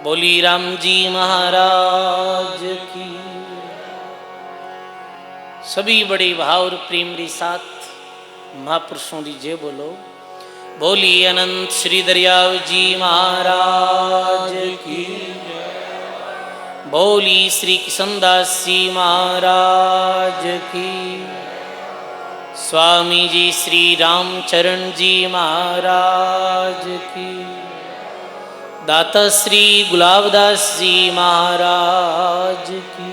बोली राम जी महाराज की। सभी बड़े भाव और प्रेम के साथ महापुरुषों की जय बोलो। बोली अनंत श्री दरियाव जी महाराज की। बोली श्री किशनदास जी महाराज की। स्वामी जी श्री रामचरण जी महाराज की। दाता श्री गुलाबदास जी महाराज की।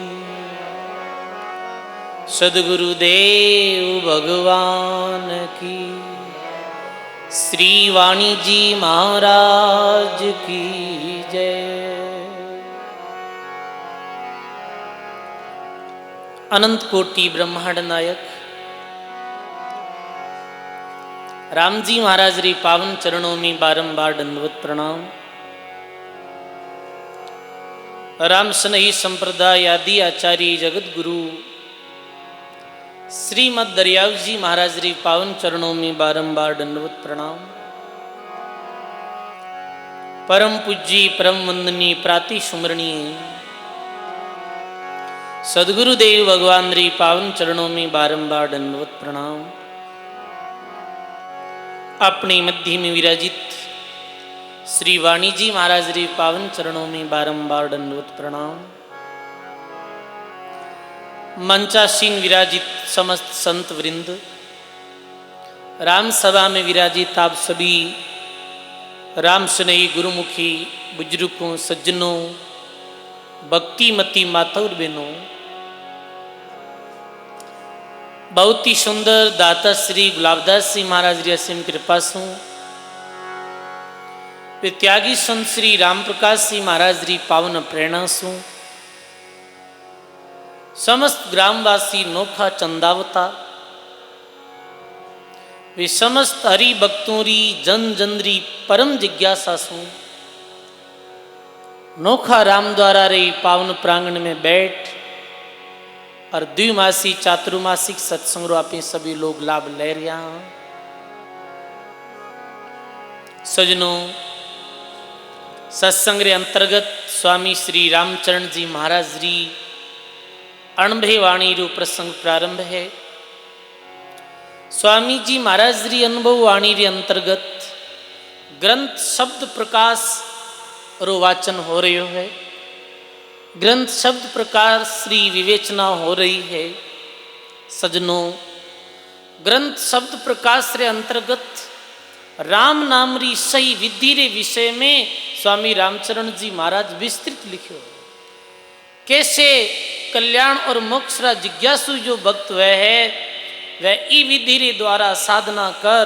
सद्गुरुदेव भगवान की। श्री वाणी जी महाराज की जय। अनंत कोटि ब्रह्मांड नायक राम जी महाराज री पावन चरणों में बारंबार दंडवत प्रणाम। राम स्नेही संप्रदाय आदि आचार्य जगत गुरु श्रीमद दरियाव जी महाराज री पावन चरणों में बारंबार दंडवत प्रणाम। परम पूज्य परम वंदनीय प्राति सुमरणीय सद्गुरुदेव भगवान री पावन चरणों में बारंबार दंडवत प्रणाम। अपने मध्य में विराजित श्री वाणी जी महाराज री पावन चरणों में बारंबार दंडवत प्रणाम। मंचासीन विराजित समस्त संत वृंद, राम सभा में विराजित आप सभी राम स्नेही गुरुमुखी बुजुर्गों, सज्जनों, भक्तिमती माता और बहनों, बहुत ही सुंदर दाता श्री गुलाबदास जी महाराज री असीम कृपा सु वे त्यागी संत श्री राम प्रकाश जी महाराज री पावन प्रेरणा सु समस्त ग्रामवासी नोखा चंदावता वे समस्त हरि भक्तों री जन जनरी परम जिज्ञासा सु नोखा राम द्वारा रे पावन प्रांगण में बैठ और द्विमासी चातुर्मासिक सत्संग रो आप सभी लोग लाभ ले रहा हैं। सजनों, सत्संग रे अंतर्गत स्वामी श्री रामचरण जी महाराज री अणभे वाणी रो प्रसंग प्रारंभ है। स्वामी जी महाराज री अनुभव वाणी रे अंतर्गत ग्रंथ शब्द प्रकाश रो वाचन हो रही है। ग्रंथ शब्द प्रकार श्री विवेचना हो रही है। सजनों, ग्रंथ शब्द प्रकाश रे अंतर्गत राम नाम री सही विधि रे विषय में स्वामी रामचरण जी महाराज विस्तृत लिखे। कैसे कल्याण और मोक्ष रा जिज्ञासु जो भक्त वह है, वह ई विधि रे द्वारा साधना कर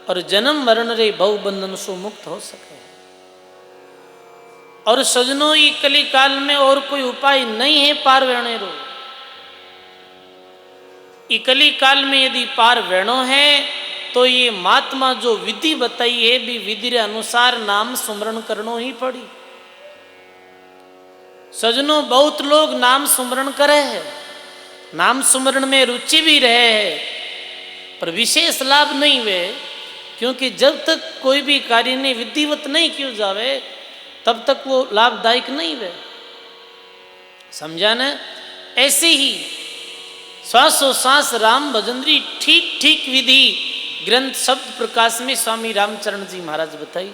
और जन्म मरण रे भव बंधन से मुक्त हो सके। और सजनों, ये कली काल में और कोई उपाय नहीं है पार वेणे रो। ये कली काल में यदि पार वेणो है तो ये महात्मा जो विधि बताई है भी विधि रे अनुसार नाम सुमरण करनो ही पड़ी। सजनों, बहुत लोग नाम सुमरण करे है, नाम सुमरण में रुचि भी रहे है, पर विशेष लाभ नहीं वे, क्योंकि जब तक कोई भी कार्य ने विधिवत नहीं किया जावे तब तक वो लाभदायक नहीं वे। समझा न? ऐसे ही श्वासों सांस राम भजनरी ठीक ठीक विधि ग्रंथ शब्द प्रकाश में स्वामी रामचरण जी महाराज बताई।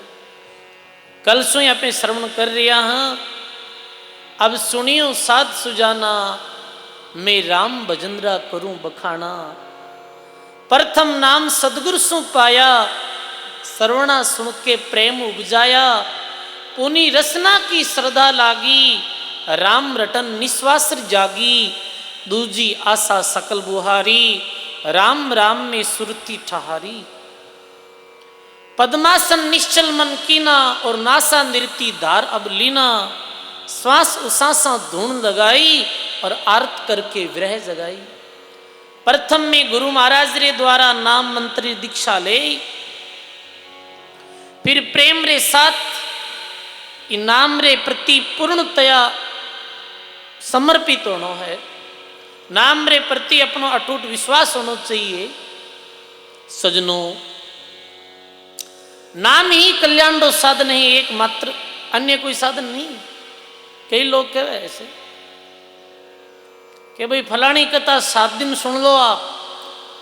कल सो यहाँ पे श्रवण कर रहा हाँ। अब सुनियो साध सुजाना, मैं राम भजनरा करूं बखाना। प्रथम नाम सदगुरु सु पाया, श्रवणा सुन के प्रेम उपजाया। पुनी रसना की श्रद्धा लागी, राम रटन निश्वास जागी। दूजी आशा सकल बुहारी, राम राम में सुरती ठहारी। पद्मासन निश्चल मन कीना, और नासा नृति धार अब लीना। श्वास उसासा धूण लगाई, और आर्त करके विरह जगाई। प्रथम में गुरु महाराज रे द्वारा नाम मंत्री दीक्षा ले, फिर प्रेम रे साथ इनाम रे प्रति पूर्णतया समर्पित होना है। नाम रे प्रति अपनो अटूट विश्वास होना चाहिए। सजनों, नाम ही कल्याण रो साधन है एकमात्र। अन्य कोई साधन नहीं। कई लोग कहे ऐसे कि भाई फलानी कथा 7 दिन सुन लो आप,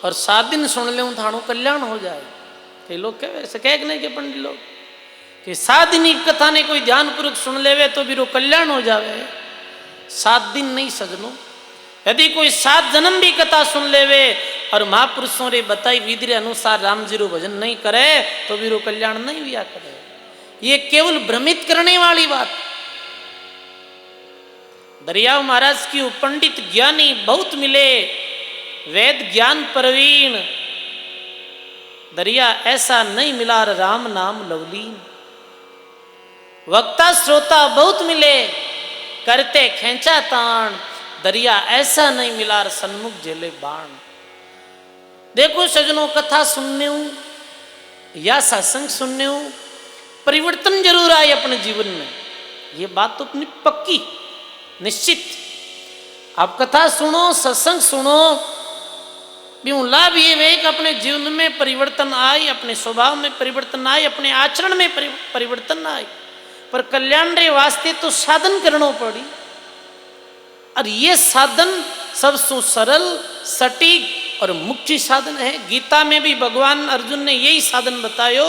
और 7 दिन सुन ले थानो कल्याण हो जाए। कई लोग कहे ऐसे कह नहीं के पंडित लोग कि 7 दिन की कथा ने कोई ध्यान पूर्वक सुन लेवे तो भी कल्याण हो जावे। 7 दिन नहीं सजनो, यदि कोई 7 जन्म भी कथा सुन लेवे और महापुरुषों रे बताई विधि अनुसार राम जी रो भजन नहीं करे तो भी कल्याण नहीं हुआ करे। ये केवल भ्रमित करने वाली बात। दरियाव महाराज की पंडित ज्ञानी बहुत मिले, वेद ज्ञान प्रवीण, दरिया ऐसा नहीं मिला राम नाम लवलीन। वक्ता श्रोता बहुत मिले, करते खेचा ताण, दरिया ऐसा नहीं मिला सन्मुख जेले बाण। देखो सजनों, कथा सुनने हूं या सत्संग सुनने हूं, परिवर्तन जरूर आए अपने जीवन में, ये बात तो अपनी पक्की निश्चित। आप कथा सुनो, सत्संग सुनो, लाभ ये है कि अपने जीवन में परिवर्तन आए, अपने स्वभाव में परिवर्तन आए, अपने आचरण में परिवर्तन आए। पर कल्याण रे वास्ते तो साधन करना पड़ी, और ये साधन सबसे सरल, सटीक और मुख्य साधन है। गीता में भी भगवान अर्जुन ने यही साधन बतायो,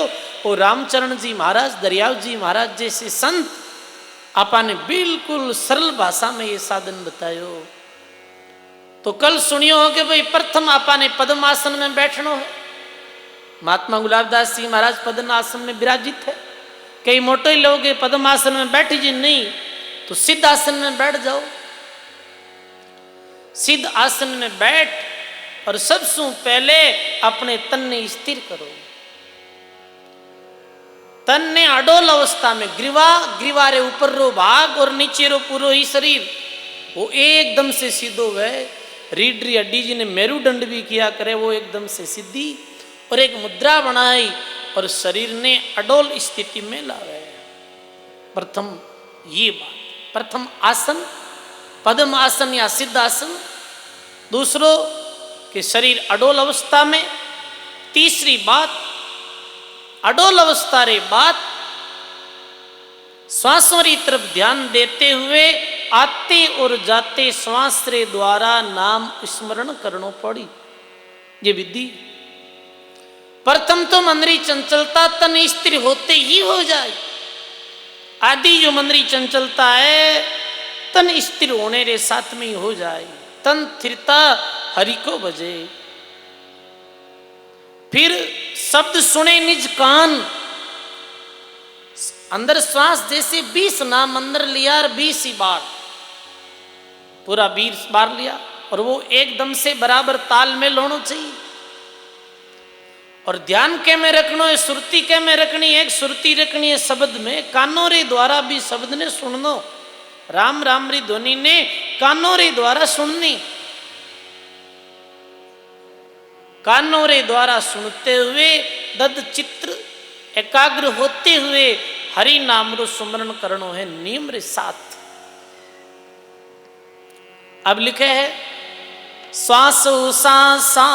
और रामचरण जी महाराज, दरियाव जी महाराज जैसे संत आपा ने बिल्कुल सरल भाषा में ये साधन बतायो। तो कल सुनियो हो कि भाई प्रथम आपा ने पद्म आसन में बैठना है। महात्मा गुलाबदास जी महाराज पद्म आसन में विराजित है। कई मोटे लोग पद्म आसन में बैठे जी नहीं तो सिद्ध आसन में बैठ जाओ। सिद्ध आसन में बैठ और सबसे पहले अपने तन ने स्थिर करो। तन ने अडोल अवस्था में ग्रीवा रे ऊपर रो भाग और नीचे रो पूरो ही शरीर वो एकदम से सीधो है। रीढ़ री हड्डी जी ने मेरुदंड भी किया करे, वो एकदम से सीधी, और एक मुद्रा बनाई और शरीर ने अडोल स्थिति में लावे। प्रथम ये बात, प्रथम आसन पद्म आसन या सिद्ध आसन। दूसरो कि शरीर अडोल अवस्था में। तीसरी बात, अडोल अवस्था रे बात श्वासों की तरफ ध्यान देते हुए आते और जाते श्वास रे द्वारा नाम स्मरण करनो पड़ी। ये विधि प्रथम तो मंदरी चंचलता तन स्थिर होते ही हो जाए। आदि जो मंदरी चंचलता है तन स्थिर होने रे साथ में ही हो जाए। तन स्थिरता हरि को बजे। फिर शब्द सुने निज कान। अंदर श्वास जैसे 20 नाम अंदर लिया और 20 ही बार, पूरा 20 बार लिया, और वो एकदम से बराबर ताल में होना चाहिए। और ध्यान के में रखना है, सुरती के में रखनी, एक सुरती रखनी है शब्द में। कानों रे द्वारा भी शब्द ने सुननो। राम राम री ध्वनि ने कानों रे द्वारा सुननी। कानों रे द्वारा सुनते हुए दद चित्र एकाग्र होते हुए हरि नाम रो सुमरण करनो है नियम रे साथ। अब लिखे है श्वास सांसा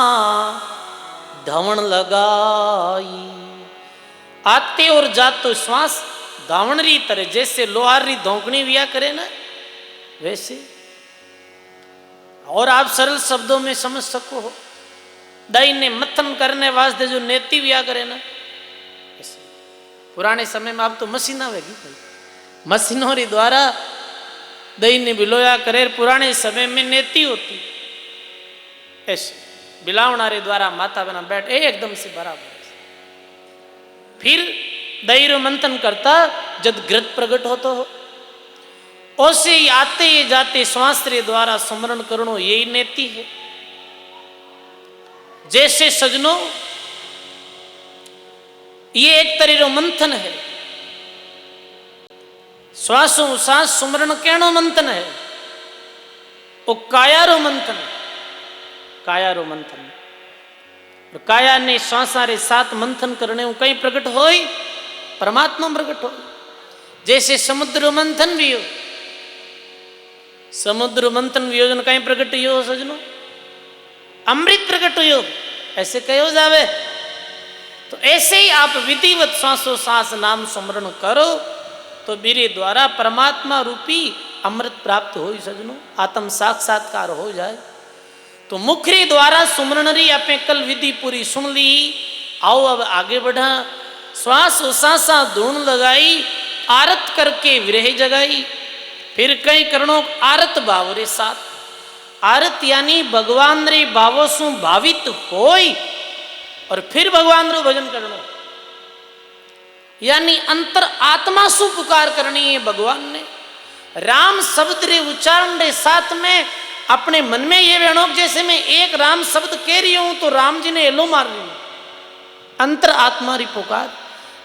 धावण लगाई। आते और जाते श्वास धावण री तरह, जैसे लोहार री धोकनी विया करे ना वैसे। और आप सरल शब्दों में समझ सको हो, दही ने मथन करने वास्ते जो नेति विया करे ना ऐसे। पुराने समय में अब तो मशीन आवेगी, मशीनों री द्वारा दही ने बिलोया करे। पुराने समय में नेति होती ऐसे, बिलावनारे द्वारा माता बना बैठ एकदम से बराबर। फिर दही रो मंथन करता जब घृत प्रकट होतो हो, ओसे ही आते जाते श्वास रे द्वारा स्मरण करनो, यही नेति है। जैसे सजनों ये एक तरह रो मंथन है। श्वासों सांस सुमरण केनो मंथन है, वो काया रो मंथन है। काया रो मंथन, और काया ने श्वासा रे साथ मंथन करने कहीं प्रकट होई परमात्मा प्रकट हो। जैसे समुद्र मंथन भी हो, समुद्र मंथन वियोजन कहीं प्रकट हो सजनो, अमृत प्रकट हो ऐसे कहो जावे। तो ऐसे ही आप विधिवत श्वासों सांस नाम स्मरण करो तो मेरे द्वारा परमात्मा रूपी अमृत प्राप्त हो सजनों, आत्म साक्षात्कार हो जाए। तो मुखरी द्वारा सुमरण री अपने कल विधि पूरी सुन ली। आओ अब आगे बढ़ा। श्वास उसासा धून लगाई, आरत करके विरह जगाई। फिर कई करणों आरत भाव रे साथ। आरत यानी भगवान रे भावों सु भावित होई और फिर भगवान रो भजन करनो, यानी अंतर आत्मा सु पुकार करनी है भगवान ने। राम शब्द रे उच्चारण रे साथ में अपने मन में ये वेणोक जैसे मैं एक राम शब्द कह रही हूं तो राम जी ने एलो मार रही हूं। अंतर आत्मा री पुकार।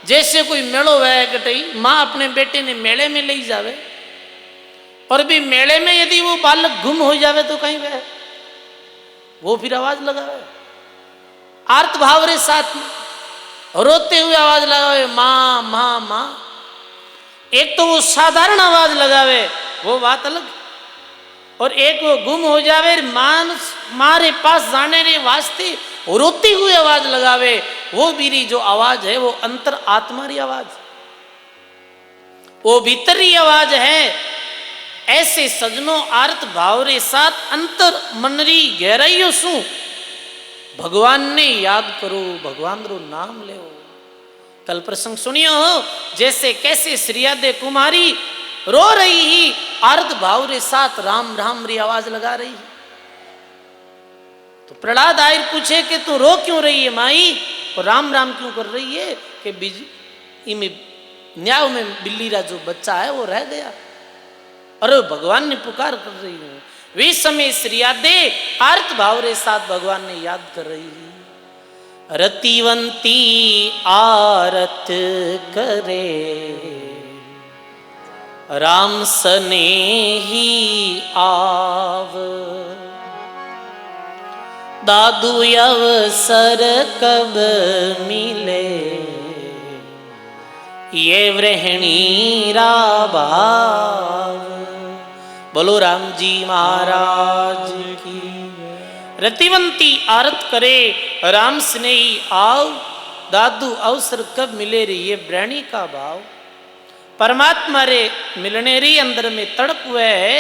जैसे कोई मेड़ो वह कटई, माँ अपने बेटे ने मेले में ले जावे और भी मेले में यदि वो बालक गुम हो जावे तो कहीं वह वो फिर आवाज लगावे आर्त भाव रे साथ में, रोते हुए आवाज लगावे माँ माँ माँ। एक तो वो साधारण आवाज लगावे वो बात अलग, और एक वो गुम हो जावे मारे पास जाने रे वास्ते रोती हुई आवाज लगावे, वो मेरी जो आवाज है वो अंतर आत्मा री आवाज, वो भीतरी आवाज है। ऐसे सजनों आर्त भाव रे साथ अंतर मनरी गहराइयों सु भगवान ने याद करो, भगवान रो नाम ले। कल प्रसंग सुनियो हो जैसे कैसे श्रीयादे कुमारी रो रही ही आर्त भाव रे साथ राम राम री आवाज लगा रही है। तो प्रहलाद आयर पूछे कि तू रो क्यों रही है माई, और राम राम क्यों कर रही है? कि न्याव में बिल्ली रा जो बच्चा है वो रह गया, अरे भगवान ने पुकार कर रही हूं। वे समय श्रीयादे आर्त भाव रे साथ भगवान ने याद कर रही है। रतिवंती आरत करे राम सने ही आव, दादू अवसर कब मिले ये वृहणी रा भाव। बोलो राम जी महाराज की। रतिवंती आरत करे राम स्नेही आव, दादू अवसर कब मिले रे ये वृहणी का भाव। परमात्मा रे मिलने री अंदर में तड़प हुए है।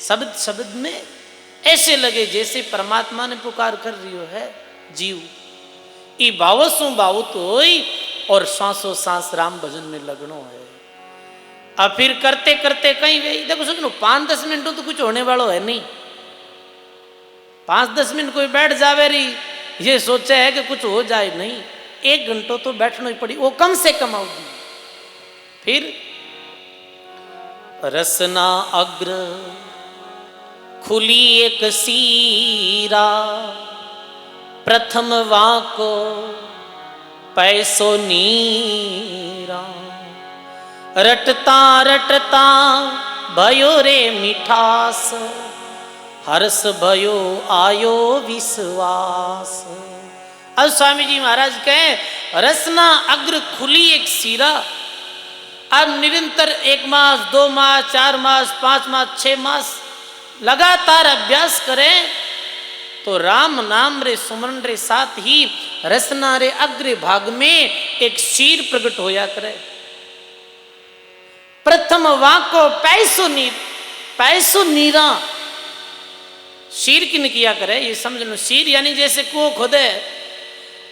शब्द शब्द में ऐसे लगे जैसे परमात्मा ने पुकार कर रही हो है जीव। ई भावसु भावुत होई और सांसों सांस राम भजन में लगनो है। अब फिर करते करते कहीं वे देखो सुनो 5-10 मिनट तो कुछ होने वाला है नहीं। 5-10 मिनट कोई बैठ जावे रही ये सोचे है कि कुछ हो जाए, नहीं 1 घंटा तो बैठना ही पड़ी, वो कम से कम आओगी। फिर रसना अग्र खुली एक सीरा, प्रथम वाको पैसो नीरा। रटता रटता भयो रे मिठास, हर्ष भयो आयो विश्वास। अब स्वामी जी महाराज कहें रसना अग्र खुली एक सीरा। अब निरंतर 1 मास 2 मास 4 मास 5 मास 6 मास लगातार अभ्यास करें तो राम नाम रे सुमरण रे साथ ही रसना रे अग्र भाग में एक शीर प्रकट होया करे। प्रथम वाको पैसो नीरा। शीर किन किया करे ये समझ लो। शीर यानी जैसे कुओं खोदे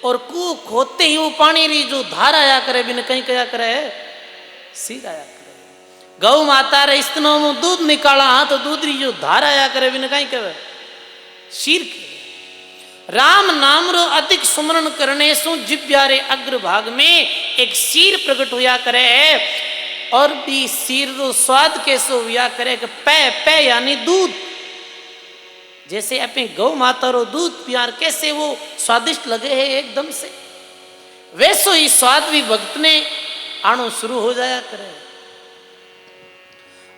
और कुओं खोदते ही वो पानी री जो धार आया करे बिन कहीं क्या करे शीर आया करे। गौ माता रे स्तनों में दूध निकाला तो दूध री जो धार आया करे बिन कहीं करे शीर के। राम नाम रो अधिक सुमरण करने सु जिब्या रे अग्र भाग में एक शीर प्रकट होया करे है। और भी शीर रो स्वाद कैसे हुआ करे कि पै यानी दूध। जैसे अपने गौ माता रो दूध प्यार कैसे वो स्वादिष्ट लगे है एकदम से, वैसो ही स्वाद भी भक्त ने आनो शुरू हो जाया करे।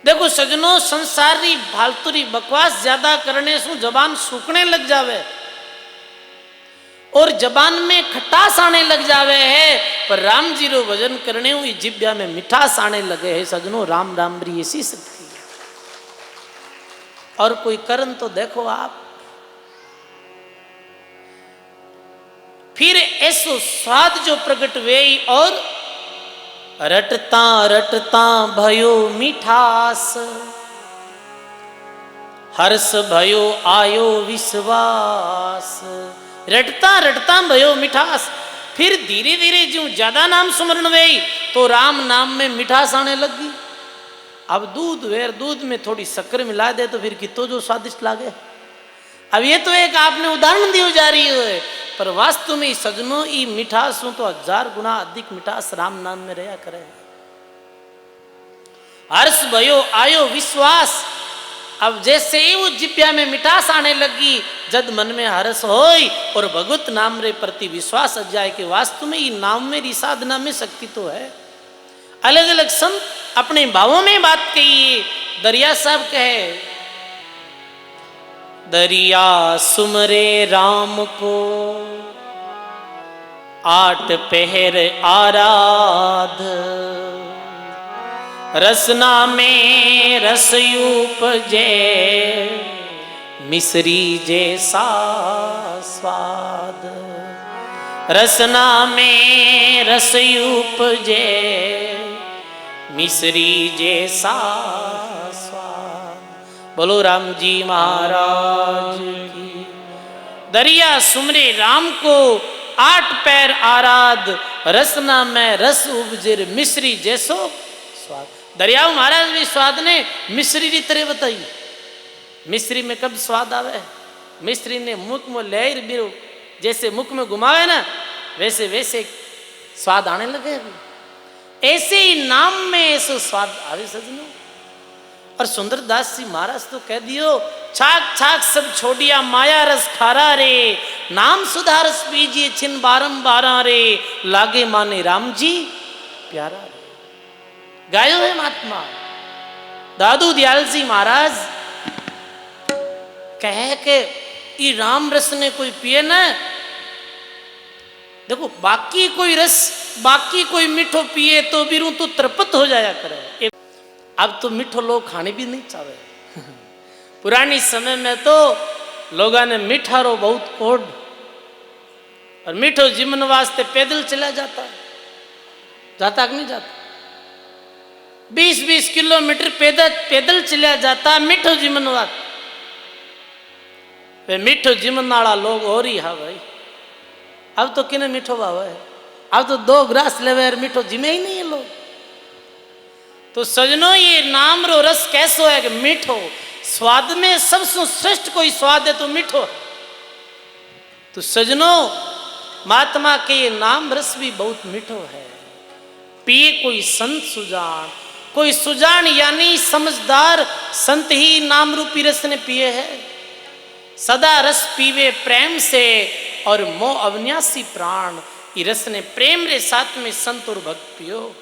देखो सजनों संसारी फालतूरी बकवास ज्यादा करने से जबान सूखने लग जावे और जबान में खटास आने लग जावे है। पर राम जी रो भजन करने हुई जिब्या में मिठास आने लगे है सजनों। राम राम री ऐसी शक्ति है। और कोई करन तो देखो आप। फिर ऐसो स्वाद जो प्रकट हुए और रटता रटता भयो मिठास, हर्ष भयो आयो विश्वास। रटता रटता भयो मिठास, फिर धीरे धीरे जो ज्यादा नाम सुमरण वे तो राम नाम में मिठास आने लगी। अब दूध वेर दूध में थोड़ी शक्कर मिला दे तो फिर कितो जो स्वादिष्ट लागे। अब ये तो एक आपने उदाहरण दियो जा रही है, पर वास्तव में सजनों ई मिठास हो तो 1000 गुना अधिक मिठास राम नाम में रहा करे। हर्ष भयो आयो विश्वास, अब जैसे ही वो जिब्या में मिठास आने लगी, जद मन में हर्ष होई और भगवत नाम रे प्रति विश्वास आ जाए कि वास्तव में ये नाम मेरी साधना में शक्ति तो है। अलग अलग संत अपने भावों में बात कही। दरिया साहब कहे, दरिया सुमरे राम को 8 पहर आराध, रसना में रसयूप जे मिश्री जैसा स्वाद। रसना में रसयूप जे मिश्री जैसा स्वाद। बोलो राम जी महाराज की। दरिया सुमरे राम को 8 पैर आराध, रसना में रस उपजिर मिश्री जैसो स्वाद। दरिया महाराज भी स्वाद ने मिश्री की तरह बताई। मिश्री में कब स्वाद आवे? मिश्री ने मुख में लहर बिरो जैसे मुख में घुमावे ना, वैसे वैसे स्वाद आने लगे। ऐसे ही नाम में ऐसा स्वाद आवे सजनों। और सुंदरदास जी महाराज तो कह दियो, छाक छाक सब छोड़िया माया रस खारा रे, नाम सुधारस पीजिए छिन बारंबारा रे, लागे माने राम जी प्यारा रे। गायो है महात्मा दादू दयाल जी महाराज कहे के ई राम रस ने कोई पिए ना, देखो बाकी कोई रस बाकी कोई मीठो पिए तो बिरू तो तृप्त हो जाया करे। अब तो मीठो लोग खाने भी नहीं चाहे। पुरानी समय में तो लोगों ने मीठारो बहुत ओढ़ और मीठो जीवन वास्ते पैदल चला जाता कि नहीं जाता? 20-20 किलोमीटर पैदल चला जाता मीठो जीवन वास्ते। वे मीठो जीवन वाला लोग और ही है भाई। अब तो किने मीठो भाव है, अब तो 2 ग्रास लेवे और मीठो जिमे ही नहीं है लोग। तो सजनों ये नाम रो रस कैसो है कि मीठो, स्वाद में सबसे श्रेष्ठ कोई स्वाद है तो मीठो। तो सजनों महात्मा के ये नाम रस भी बहुत मीठो है। पिए कोई संत सुजान, कोई सुजान यानी समझदार संत ही नाम रूपी रस ने पिए है। सदा रस पीवे प्रेम से और मोह अविनाशी प्राण, ये रस ने प्रेम रे साथ में संत और भक्त पियो।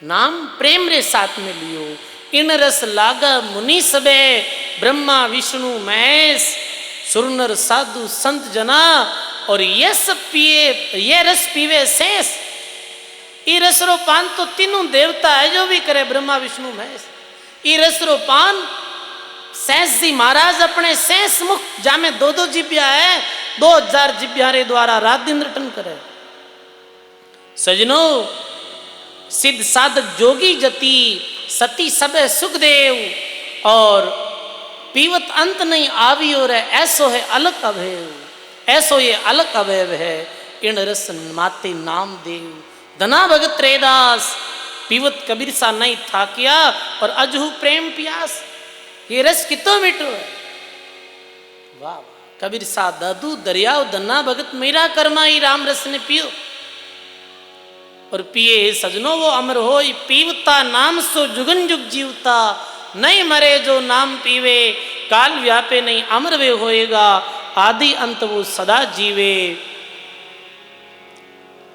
नाम प्रेम रे साथ में लियो। इन रस लागा मुनि सबे, ब्रह्मा विष्णु महेश सुरनर साधु संत जना, और ये सब पिए ये रस पीवे शेष। ये रस रो पान तो तीनों देवता है जो भी करे, ब्रह्मा विष्णु महेश। ये रस रो पान शेष जी महाराज अपने शेष मुख जामे 2-2 जिब्या है, 2000 जिब्या रे द्वारा रात दिन रटन करे। सजनों सिद्ध साधक जोगी जति, सती सबे सुखदेव, और पीवत अंत नहीं आवी और ऐसो है अलग अभेव। ऐसो ये अलग अभेव है, इन रस माते नाम देव। धना भगत रेदास, पीवत कबीर सा नहीं था किया, और अजहू प्रेम पियास। ये रस कितो मीठो है, वाह। कबीर सा दादू दरियाव धना भगत मेरा कर्मा ही राम रस ने पियो। और पिए सजनों वो अमर हो, पीवता नाम सो जुगन जुग जीवता, नहीं मरे जो नाम पीवे, काल व्यापे नहीं अमर वे होएगा, आदि अंत वो सदा जीवे।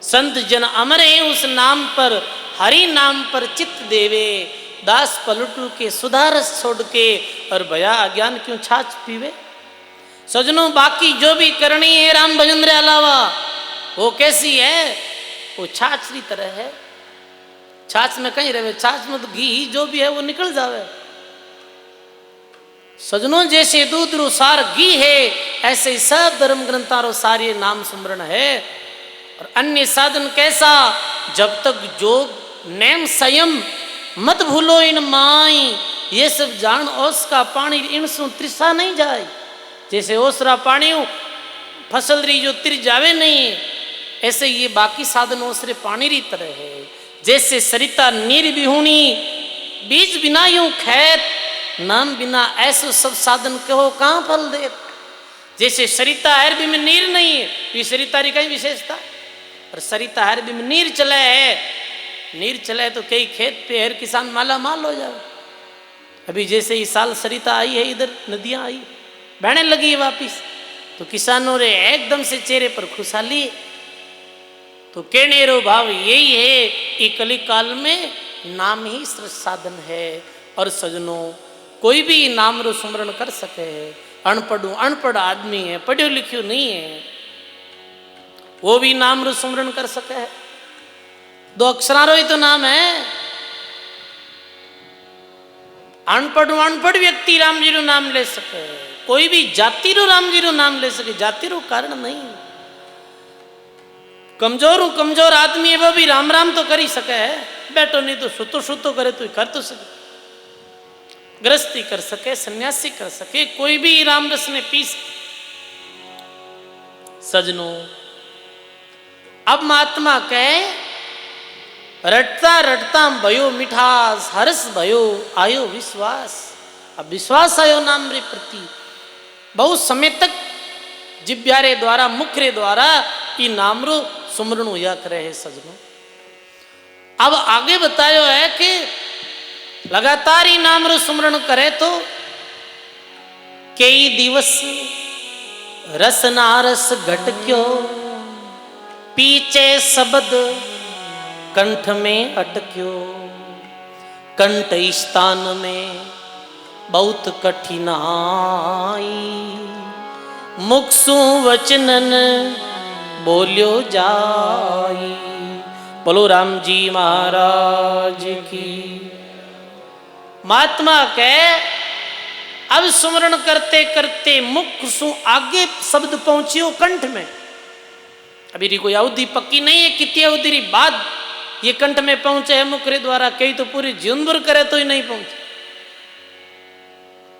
संत जन अमर है उस नाम पर, हरि नाम पर चित्त देवे, दास पलटू के सुधारस छोड़ के, और भया अज्ञान क्यों छाछ पीवे। सजनों बाकी जो भी करनी है राम भजन रे अलावा, वो कैसी है? वो छाछ की तरह है। छाछ में कहीं रहे, छाछ में तो घी जो भी है वो निकल जावे। सजनों जैसे दूध रो सार घी है, ऐसे ही सब धर्म ग्रंथारो सार ये नाम सुमरण है। और अन्य साधन कैसा? जब तक जोग नेम संयम मत भूलो इन माई, ये सब जान ओस का पानी इन सु त्रिसा नहीं जाए। जैसे ओसरा पानी फसल री जो तिर जावे नहीं, ऐसे ये बाकी साधन ओसरे पानी री तरह है। जैसे सरिता नीर बिहुनी, बीज बिना यूं खेत, नाम बिना ऐसो सब साधन कहो कहाँ फल दे। जैसे सरिता अरबी में नीर नहीं है, ये सरिता री कहीं विशेषता, और सरिता अरबी में नीर चले है, नीर चले तो कई खेत पे हर किसान माला माल हो जाए। अभी जैसे इस साल सरिता आई है, इधर नदियां आई बहने लगी है वापिस, तो किसानों रे एकदम से चेहरे पर खुशहाली। तो कहने रो भाव यही है कि कली काल में नाम ही साधन है। और सजनों कोई भी नाम रो सुमरण कर सके, अनपढ़ आदमी है, पढ़ियो लिखियो नहीं है, वो भी नाम रो सुमरण कर सके है। 2 अक्षरारो ही तो नाम है। अनपढ़ व्यक्ति राम जी रो नाम ले सके, कोई भी जाति रो राम जी रो नाम ले सके, जाति रो कारण नहीं। कमजोर आदमी है वो भी राम राम तो कर ही सके है, बैठो नहीं तो सुतो करे तो कर तो सके, गृहस्थी कर सके, सन्यासी कर सके, कोई भी राम रस ने पी सके। सजनों अब महात्मा कहे रटता रटता भयो मिठास, हर्ष भयो आयो विश्वास। अब विश्वास आयो नाम रे प्रति, बहुत समय तक जिब्यारे द्वारा मुखरे द्वारा ई नाम रो सुमरण हुआ करे है। सजनों अब आगे बतायो है कि लगातार ही नाम रो सुमरण करे तो कई दिवस रस नारस घटक्यो, पीछे शब्द कंठ में अटक्यो, कंठ स्थान में बहुत कठिनाई, मुख सु वचनन बोलियो जाई। बोलो राम जी महाराज की। महात्मा कहे अब सुमरण करते करते मुख सु आगे शब्द पहुंचियो कंठ में। अभी री कोई अवधि पक्की नहीं है कितनी अवधि री बाद ये कंठ में पहुंचे है मुख रे द्वारा, कई तो पूरी जीवन भर करे तो ही नहीं पहुंचे।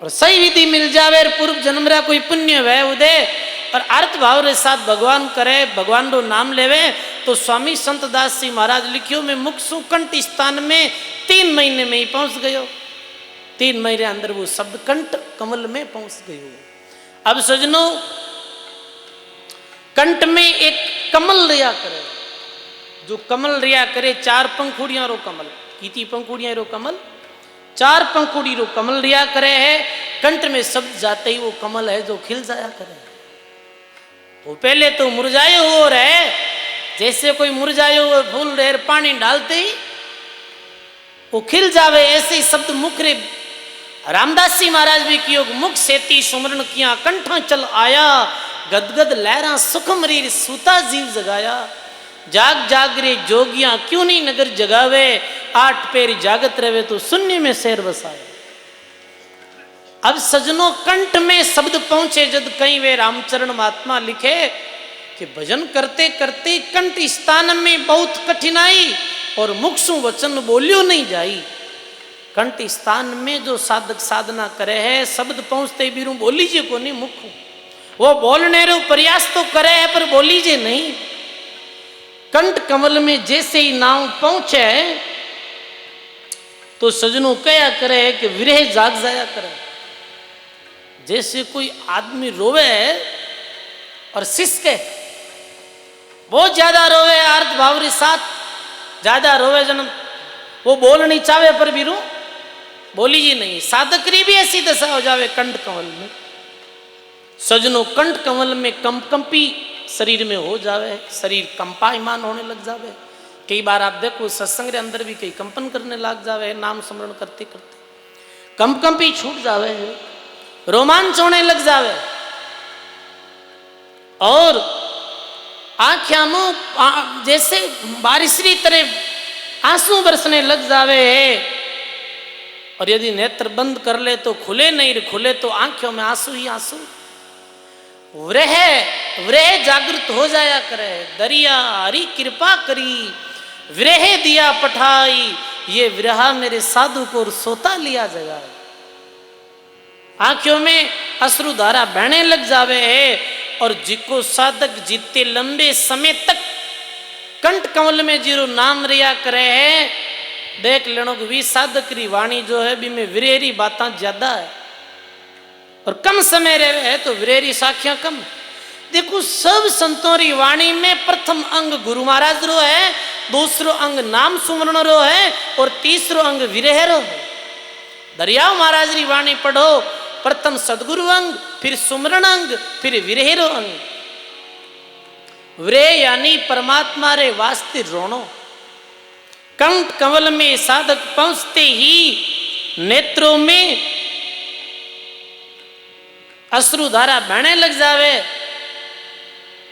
और सही विधि मिल जावे, पूर्व जन्म रा कोई पुण्य वह उदय और अर्थ भाव रे साथ भगवान करे, भगवान रो नाम लेवे, तो स्वामी संत दास जी महाराज लिखियो में मुख सु कंठ स्थान में 3 महीने में ही पहुंच गयो। 3 महीने अंदर वो शब्द कंठ कमल में पहुंच गयो। अब सजनों कंठ में एक कमल रिया करे, जो कमल रिया करे 4 पंखुड़ियां रो कमल, कीती पंखुड़ियां रो कमल, 4 पंखुड़ी रो कमल रिया करे है। कंठ में शब्द जाते ही वो कमल है जो खिल जाया करे। वो पहले तो मुरझाए हो रहे, जैसे कोई मुरझाए हुए फूल रे पानी डालते ही वो खिल जावे, ऐसे ही शब्द मुख रे। रामदास जी महाराज भी कियो मुख सेती सुमरण किया, कंठा चल आया, गदगद लहरा सुख मरीर सूता जीव जगाया। जाग जाग रे जोगियां क्यों नहीं नगर जगावे, 8 पैर जागत रहे तो शून्य में शेर बसाए। अब सजनों कंठ में शब्द पहुंचे जब कहीं वे रामचरण महात्मा लिखे कि भजन करते करते कंठ स्थान में बहुत कठिनाई और मुख सु वचन बोलियो नहीं जाई। कंठ स्थान में जो साधक साधना करे है शब्द पहुंचते भी बोलीजिए को नहीं, मुख वो बोलने रो प्रयास तो करे है पर बोलीजिए नहीं। कंठ कमल में जैसे ही नाम पहुंचे तो सजनों कया करे कि विरह जाग जाया करे। जैसे कोई आदमी रोवे और सिसके, बहुत ज्यादा रोवे अर्थ भाव के साथ, ज्यादा रोवे जन्म वो बोल नहीं चाहे पर भी रू बोली जी नहीं। साधक री भी ऐसी दशा हो जावे कंठ कमल में। सजनों कंठ कमल में कंपी शरीर में हो जावे, शरीर कंपायमान होने लग जावे। कई बार आप देखो सत्संग के अंदर भी कई कंपन करने लग जावे, नाम स्मरण करते करते कंपी छूट जावे, रोमांच होने लग जावे और आँखियां मुंह जैसे बारिश की तरह आंसू बरसने लग जावे। और यदि नेत्र बंद कर ले तो खुले नहीं, खुले तो आंखों में आंसू ही आंसू। वह जागृत हो जाया करे। दरिया हरी कृपा करी विरह दिया पठाई, ये विरहा मेरे साधु को सोता लिया जगाए। आंखों में अश्रुधारा बहने लग जावे है, और जिको साधक जीते लंबे समय तक कंठ कमल में जीरो नाम रिया करे है, देख लेनो कि वी साधक री वाणी जो है भी में विरेरी बातें ज्यादा है, और कम समय रहे है तो विरेरी साखियां कम। देखो सब संतों री वाणी में प्रथम अंग गुरु महाराज रो है, दूसरो अंग नाम सुमरण रो है, और तीसरो अंग विरह रो है। दरियाव महाराज री वाणी पढ़ो, प्रथम सदगुरु अंग, फिर सुमरण अंग, फिर विरह रो अंग। विरह यानी परमात्मा रे वास्ते रोनो। कंठ कमल में साधक पहुंचते ही नेत्रों में अश्रुधारा बहने लग जावे।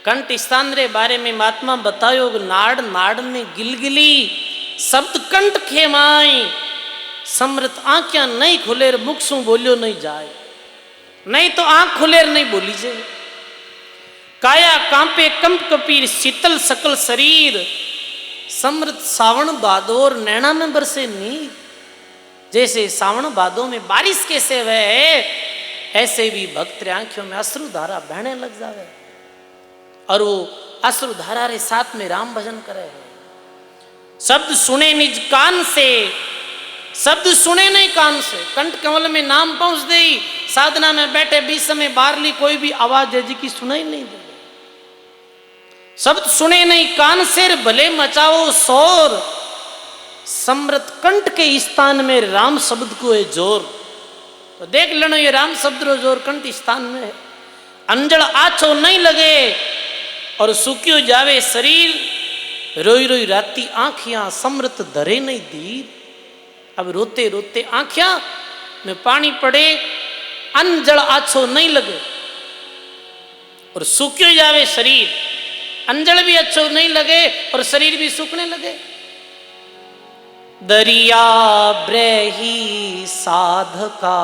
कंठ स्थान रे बारे में महात्मा बतायो, नाड़ नाड़ में गिलगिली शब्द कंठ खेमाई, समृत आंखें नहीं खुले मुख सु बोलियो नहीं जाए, नहीं तो आंख खुलेर नहीं बोली जाए। काया कांपे कंप कपीर शीतल सकल शरीर, समृत सावन भादोर नैना में बरसे नीर। जैसे सावन भादों में बारिश कैसे वह, ऐसे भी भक्त आंखों में अश्रुधारा बहने लग जावे, और वो अश्रुधारा रे साथ में राम भजन करे। शब्द सुने निज कान से, शब्द सुने नहीं कान से। कंठ कमल में नाम पहुंच गई, साधना में बैठे बीच समय बाहरली कोई भी आवाज जी की सुनाई नहीं दे। शब्द सुने नहीं कान से, भले मचाओ शोर, समृत कंठ के स्थान में राम शब्द को है जोर। तो देख लेना ये राम शब्द रो जोर कंठ स्थान में है। अंजल आछो नहीं लगे और सुक्यो जावे शरीर, रोई रोई राती आंखियां समृत धरे नहीं दीर। अब रोते रोते आंखियां में पानी पड़े, अंजल आछो नहीं लगे और सुक्यो जावे शरीर, अंजल भी अच्छो नहीं लगे और शरीर भी सूखने लगे। दरिया ब्रही साधका,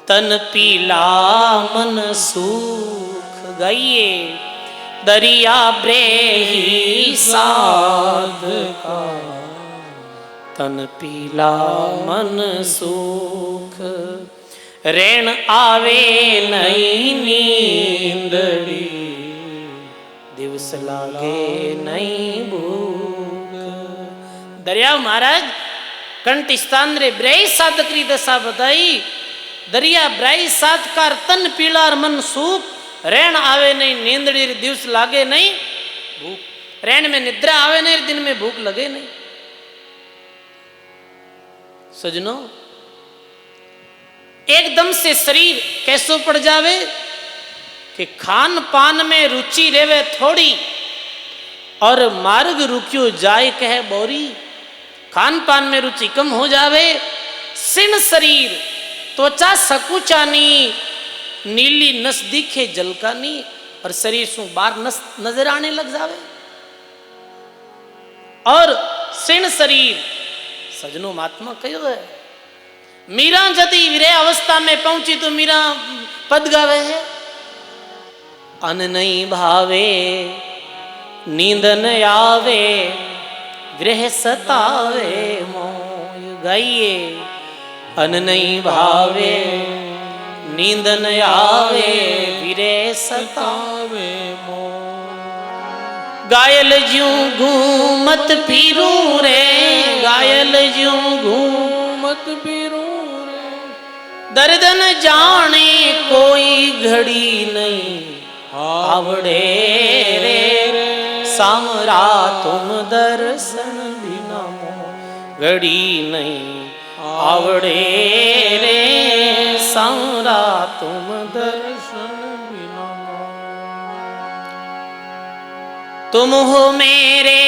तन पीला मन सूख गइए। दरिया ब्रही साधका, तन पीला मन सूख। रैन आवे नहीं नींदड़ी, दिवस लागे नहीं भूख। दरिया महाराज कंठ स्थान रे ब्रही साधक री दशा बताई। दरिया ब्रही साधकार तन पीला मन सूख। रैन आवे नहीं नींदड़ी, दिवस लागे नहीं भूख। रैन में निद्रा आवे नहीं, दिन में भूख लगे नहीं। सजनों, एकदम से शरीर कैसो पड़ जावे कि खान पान में रुचि रेवे थोड़ी और मार्ग रुकियो जाए कहे बोरी। खान पान में रुचि कम हो जावे, सिन शरीर, त्वचा सकुचानी, नीली नस दिखे जलकानी और शरीर सु बार नस नजर आने लग जावे। और सिन शरीर, सजनों महात्मा कहो है, मीरा जदी विरह अवस्था में पहुंची तो मीरा पद गावे है। अन्न नहीं भावे नींद न आवे, विरह सतावे मोय गाइए। अन्न नहीं भावे नींद न आवे, विरह सतावे मोय। घायल ज्यों घूमत फिरू रे, घायल ज्यों घूमत फिरू रे। दर्द न जाने कोई घड़ी नहीं आवड़े रे। सामरा तुम दर्शन बिना मोह, घड़ी नहीं आवड़े रे। सामरा तुम दर्शन बिना मोह। तुम हो मेरे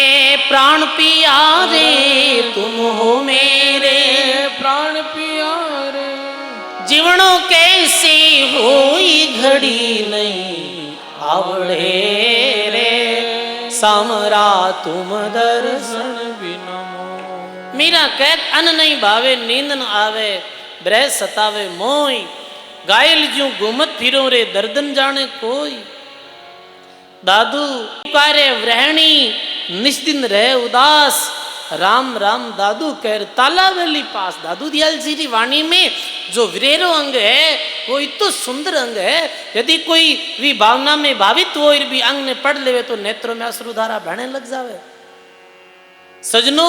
प्राण प्यारे, तुम हो मेरे प्राण प्यारे। जीवनों कैसे होई घड़ी नहीं आवड़े रे। सामरा तुम दर्शन बिना मोह। मीरा कहत अन्न नहीं भावे नींद न आवे, ब्रह सतावे मोय। घायल ज्यों घूमत फिरो रे, दर्दन जाने कोई। दादू पुकारे व्रहणी निस्दिन रहे उदास, राम राम दादू कह ताला वेली पास। दादू दयाल जी की वाणी में जो विरेरो अंग है वो इतो सुंदर अंग है, यदि कोई भी भावना में भावित हो भी अंग ने पढ़ लेवे तो नेत्रों में अश्रुधारा बहने लग जावे। सजनो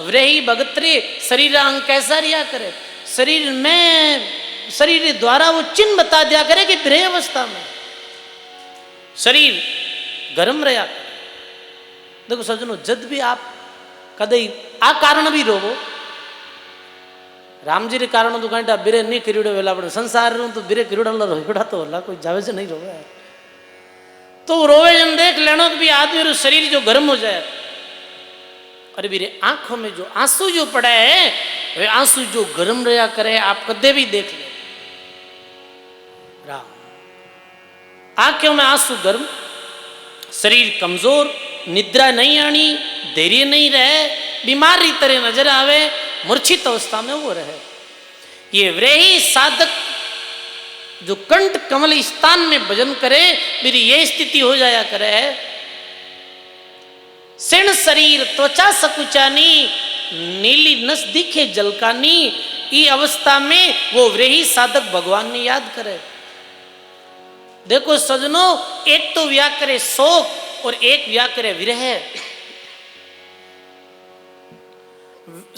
व्रेही भगतरे शरीर अंग कैसा रिया करे, शरीर में शरीर द्वारा वो चिन्ह बता दिया करे कि विरह अवस्था में शरीर गर्म रहा करे। देखो सजनो जद भी आप कदई आ कारण भी रोवो, राम जी रे कारण तो कहीं बिरे नहीं करीड़ो वेला पड़े संसार तो बिरे करीड़ा रोड़ा तो होला कोई जावे से नहीं रोवे, तो रोवे जन देख लेनो कि भी आदमी रो शरीर जो गर्म हो जाए। और बिरे आंखों में जो आंसू जो पड़े है वे आंसू जो गर्म रहा करे, आप कदे भी देख ले राम आंखों में आंसू गर्म, शरीर कमजोर, निद्रा नहीं आनी, धैर्य नहीं रहे, बीमारी तरह नजर आवे, मूर्छित अवस्था में वो रहे। ये व्रेही साधक जो कंठ कमल स्थान में भजन करे मेरी ये स्थिति हो जाया करे। सिण शरीर त्वचा सकुचानी, नीली नस दिखे जलकानी, ये अवस्था में वो व्रेही साधक भगवान ने याद करे। देखो सजनो एक तो व्या करे शोक और एक व्या करे विरह।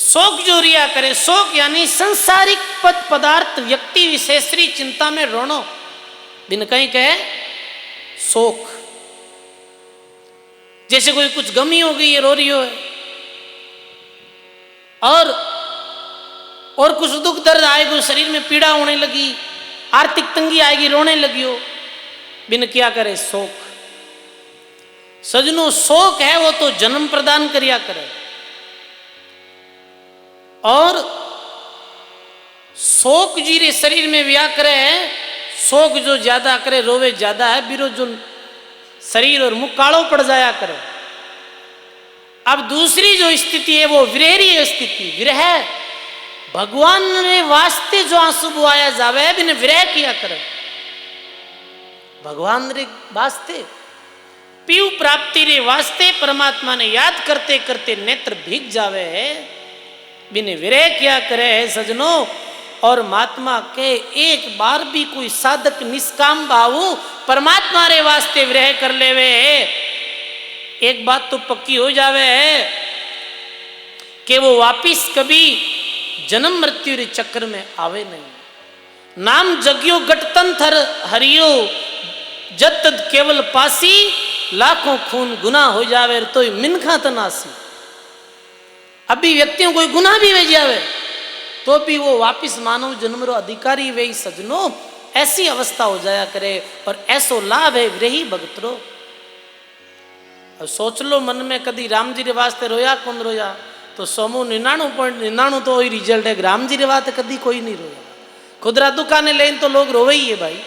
शोक जो रिया करे, शोक यानी संसारिक पद पदार्थ व्यक्ति विशेषरी चिंता में रोनो, बिन कहीं कहे शोक, जैसे कोई कुछ गमी हो गई है रो रही हो है, और कुछ दुख दर्द आएगा शरीर में पीड़ा होने लगी, आर्थिक तंगी आएगी रोने लगी हो, बिन क्या करे शोक। सजनो शोक है वो तो जन्म प्रदान करिया करे, और शोक जीरे शरीर में व्या करे है, शोक जो ज्यादा करे रोवे ज्यादा है, बिरो जो शरीर और मुख कालो पड़ जाया करे। अब दूसरी जो स्थिति है वो विरहरी स्थिति, विरह भगवान ने वास्ते जो आंसू बुआया जावे बिन विरह किया करे, भगवान रे वास्ते पीव प्राप्ति रे वास्ते परमात्मा ने याद करते करते नेत्र भीग जावे है, बिन विरह क्या करे है सजनो। और महात्मा के एक बार भी कोई साधक निष्काम भाव परमात्मा रे वास्ते विरह कर लेवे है, एक बात तो पक्की हो जावे है कि वो वापिस कभी जन्म मृत्यु रे चक्र में आवे नहीं। नाम जग्यो गटतन थर हरियो, जत तद केवल पासी, लाखों खून गुना हो जावे तो मिनखा तनासी। अभी व्यक्तियों कोई गुना भी वे जावे तो भी वो वापिस मानव जन्म रो अधिकारी वे ही सजनो, ऐसी अवस्था हो जाया करे। और ऐसो लाभ है विरही भगतरो। अब सोच लो मन में कदी राम जी रे वास्ते रोया कौन रोया, तो 99.99 तो वही रिजल्ट है, राम जी रे वास्ते कदी कोई नहीं रोया। खुदरा दुकाने लेन तो लोग रोवे ही है भाई,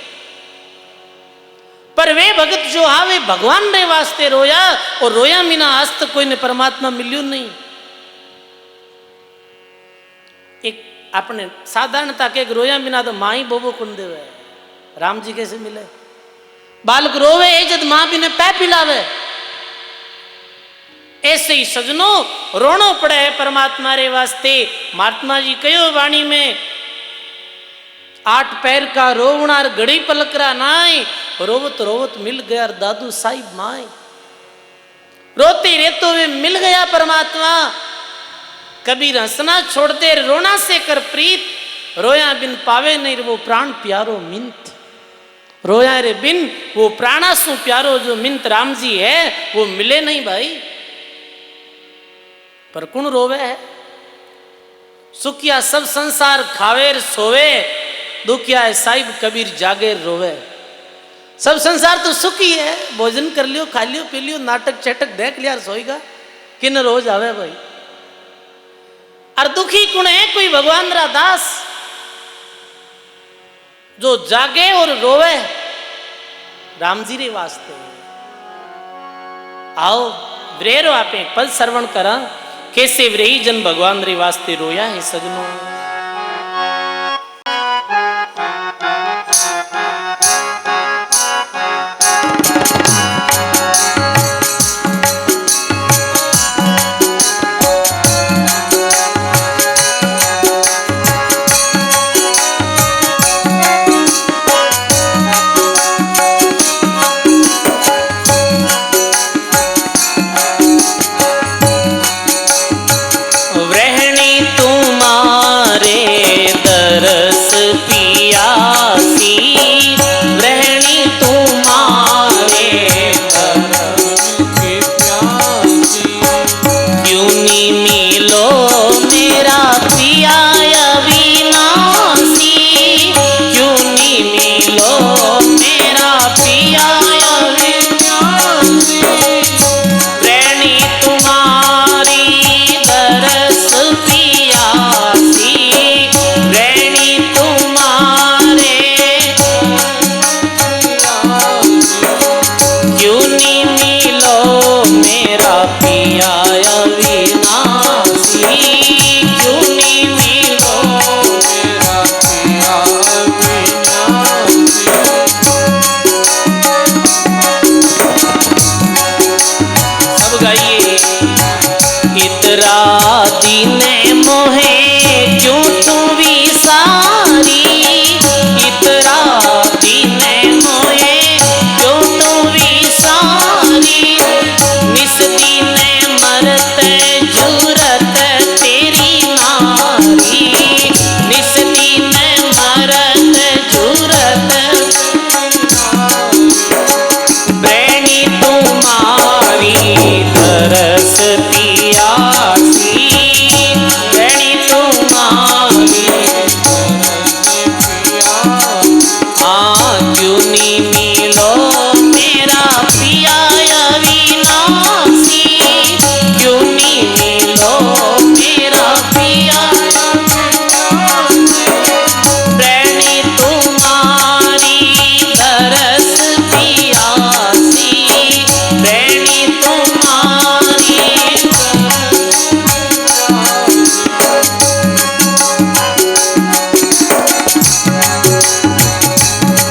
पर वे भगत जो हा वे भगवान रे वास्ते रोया, और रोया बिना आज तक कोई ने परमात्मा मिल्यो नहीं। एक अपने साधारणता के रोया बिना तो माँ ही बोबो कुंड देवे, राम जी कैसे मिले। बालक रोवे जद माँ भी ने पै पिलावे, ऐसे ही सजनो रोनो पड़े है परमात्मा रे वास्ते। महात्मा जी कहो वाणी में, 8 पैर का रोवणार घड़ी पलकरा नाय, रोवत रोवत मिल गया दादू साहिब माए। रोते रेतो वे मिल गया परमात्मा, कबीर हंसना छोड़ते रोना से कर प्रीत, रोया बिन पावे नहीं वो प्राण प्यारो मिंत। रोया रे बिन वो प्राणासु प्यारो जो मिंत राम जी है वो मिले नहीं भाई। पर कौन रोवे है, सुखिया सब संसार खावेर सोवे, दुखिया है साहिब कबीर जागेर रोवे। सब संसार तो सुखी है, भोजन कर लियो, खा लियो, पी लियो, नाटक चटक देख लिया, सोएगा किन रोज आवे भाई। और दुखी कौन है, कोई भगवान रा दास जो जागे और रोवे राम जी रे वास्ते। आओ ब्रेरो आपे पद श्रवण करा, कैसे व्रेही जन भगवान रे वास्ते रोया है सजनों। नहीं मिलो मेरा पिया अविनाशी, क्यों नहीं मिलो मेरा पिया अविनाशी। प्रेमी तुम्हारी दरस पियासी, प्रेमी तुम्हारे क्यों नहीं मिलो मेरा पिया अविनाशी, क्यों नहीं मिलो मेरा पिया अविनाशी। सब गाइए। इतरा दिन मोहे क्यों तू विसारी, इतरा दिन मोहे क्यों तू विसारी। निस दिन मरत जुरत तेरी नारी, निस दिन मरत जुरत प्रेमी तुम्हारी तरस पियासी, प्रेमी तुम्हारी हाँ क्यों नहीं मिलो मेरा पिया अविनाशी, क्यों नहीं मिलो मेरा पिया प्रेमी तुम्हारी तरस पियासी, प्रेमी तुम्हारी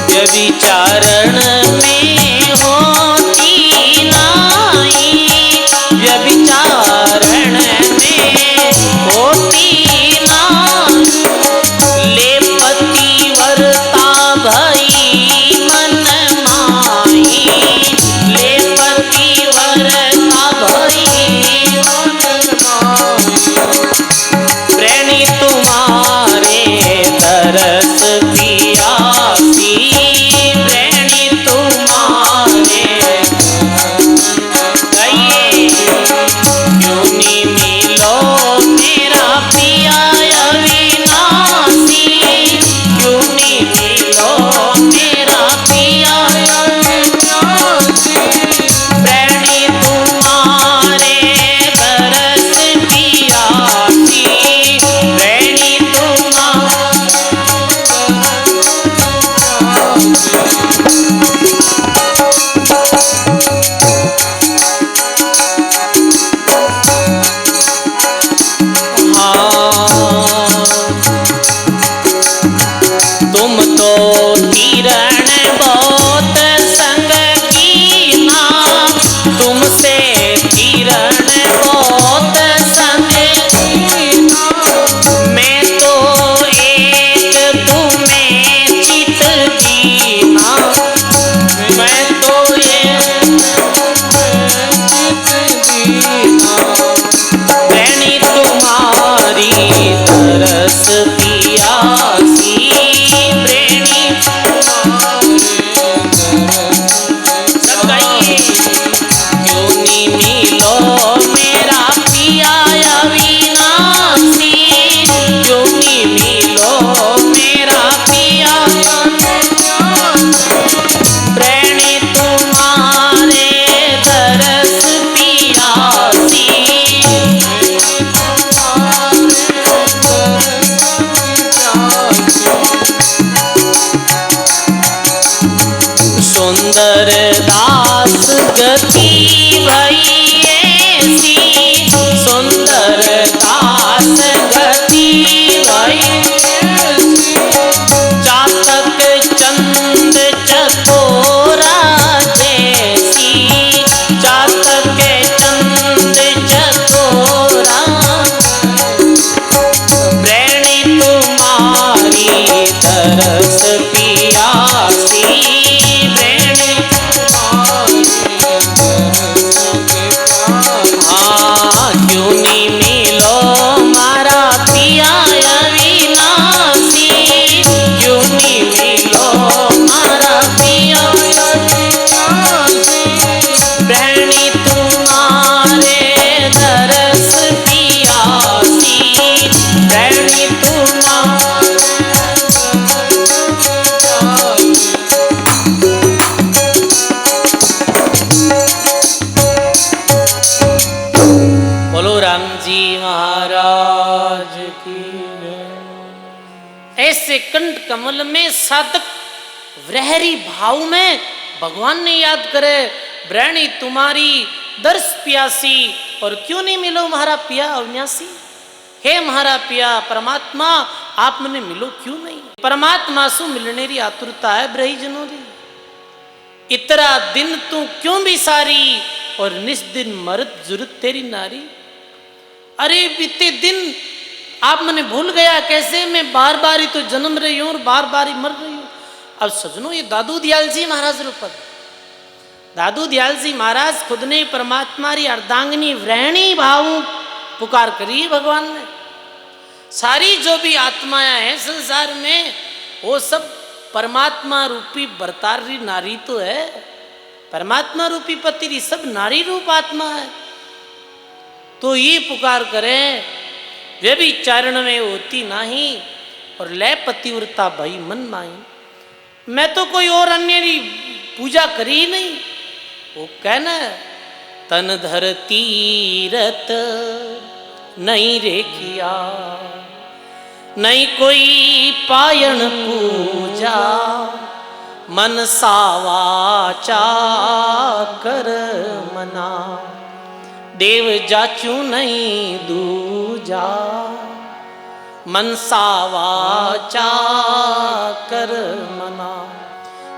व्यभिचारण में होती नाई, व्यभिचारण में होती नाई। ले पतिव्रता भई मन माई, ले पतिव्रता भई मन माई। प्रेमी तुम्हारे तरस पियासी, प्रेमी जी महाराज की। ऐसे कंठ कमल में साधक व्रहरी भाव में भगवान ने याद करे, ब्रैणी तुम्हारी दर्श प्यासी, और क्यों नहीं मिलो म्हारा पिया अविनाशी। हे म्हारा पिया परमात्मा आप मने मिलो क्यों नहीं। परमात्मा सु मिलने री आतुरता है ब्रही जनों री। इतरा दिन तू क्यों भी सारी, और निस दिन मरत जुरत तेरी नारी। अरे बीते दिन आप मने भूल गया कैसे, मैं बार बार ही तो जन्म रही हूं और बार बार ही मर रही हूं। अब सजनों ये दादू दयाल जी महाराज रूपद, दादू दयाल जी महाराज खुद ने परमात्मा री अर्धांगिनी व्रहणी भाव पुकार करी भगवान ने। सारी जो भी आत्माएं हैं संसार में वो सब परमात्मा रूपी बरतारी नारी तो है, परमात्मा रूपी पति री सब नारी रूप आत्मा है। तो ये पुकार करें वे भी चारण में होती नहीं, और ले पतिव्रता भई मन माई। मैं तो कोई और अन्य री पूजा करी नहीं। वो कहना तन धर तीरथ नहीं रेखिया, नहीं कोई पायन पूजा, मन सावाचा कर मना, देव जाचू नहीं दूजा, मन सावाचा कर मना,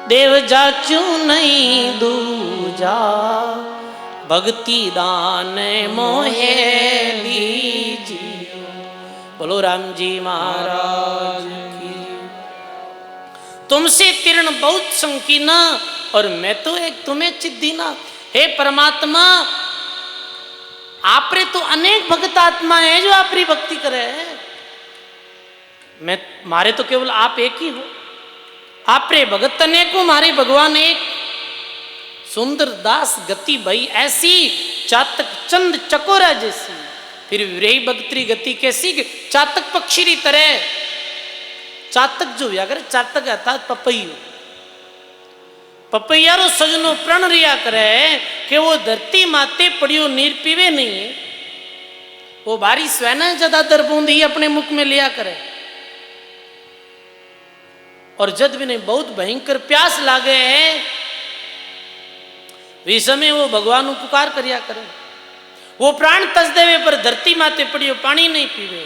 देव जाचू नहीं दूजा, भक्ति दान मोहे दीजिए। बोलो राम जी महाराज की। तुमसे तीर्ण बहुत संकीना, और मैं तो एक तुम्हें चिद्दीना। हे परमात्मा आपरे तो अनेक भक्त आत्मा है जो आपरी भक्ति करे है, मैं मारे तो केवल आप एक ही हो। आपरे भगत अनेको मारे भगवान एक। सुंदर दास गति भई ऐसी, चातक चंद चकोरा जैसी। फिर विरही भक्ति गति कैसी, चातक पक्षी की तरह। चातक जो व्यागर चातक अर्थात पपैया, पपैया रो सजनो प्रण रिया करे कि वो धरती माते पड़ियो नीर पीवे नहीं है, वो बारी स्वयं ज्यादातर बूंद ही अपने मुख में लिया करे। और जद भी नहीं बहुत भयंकर प्यास लागे है, वे समय वो भगवान पुकार करिया करे। वो प्राण तज देवे पर धरती माते पड़ियो पानी नहीं पीवे।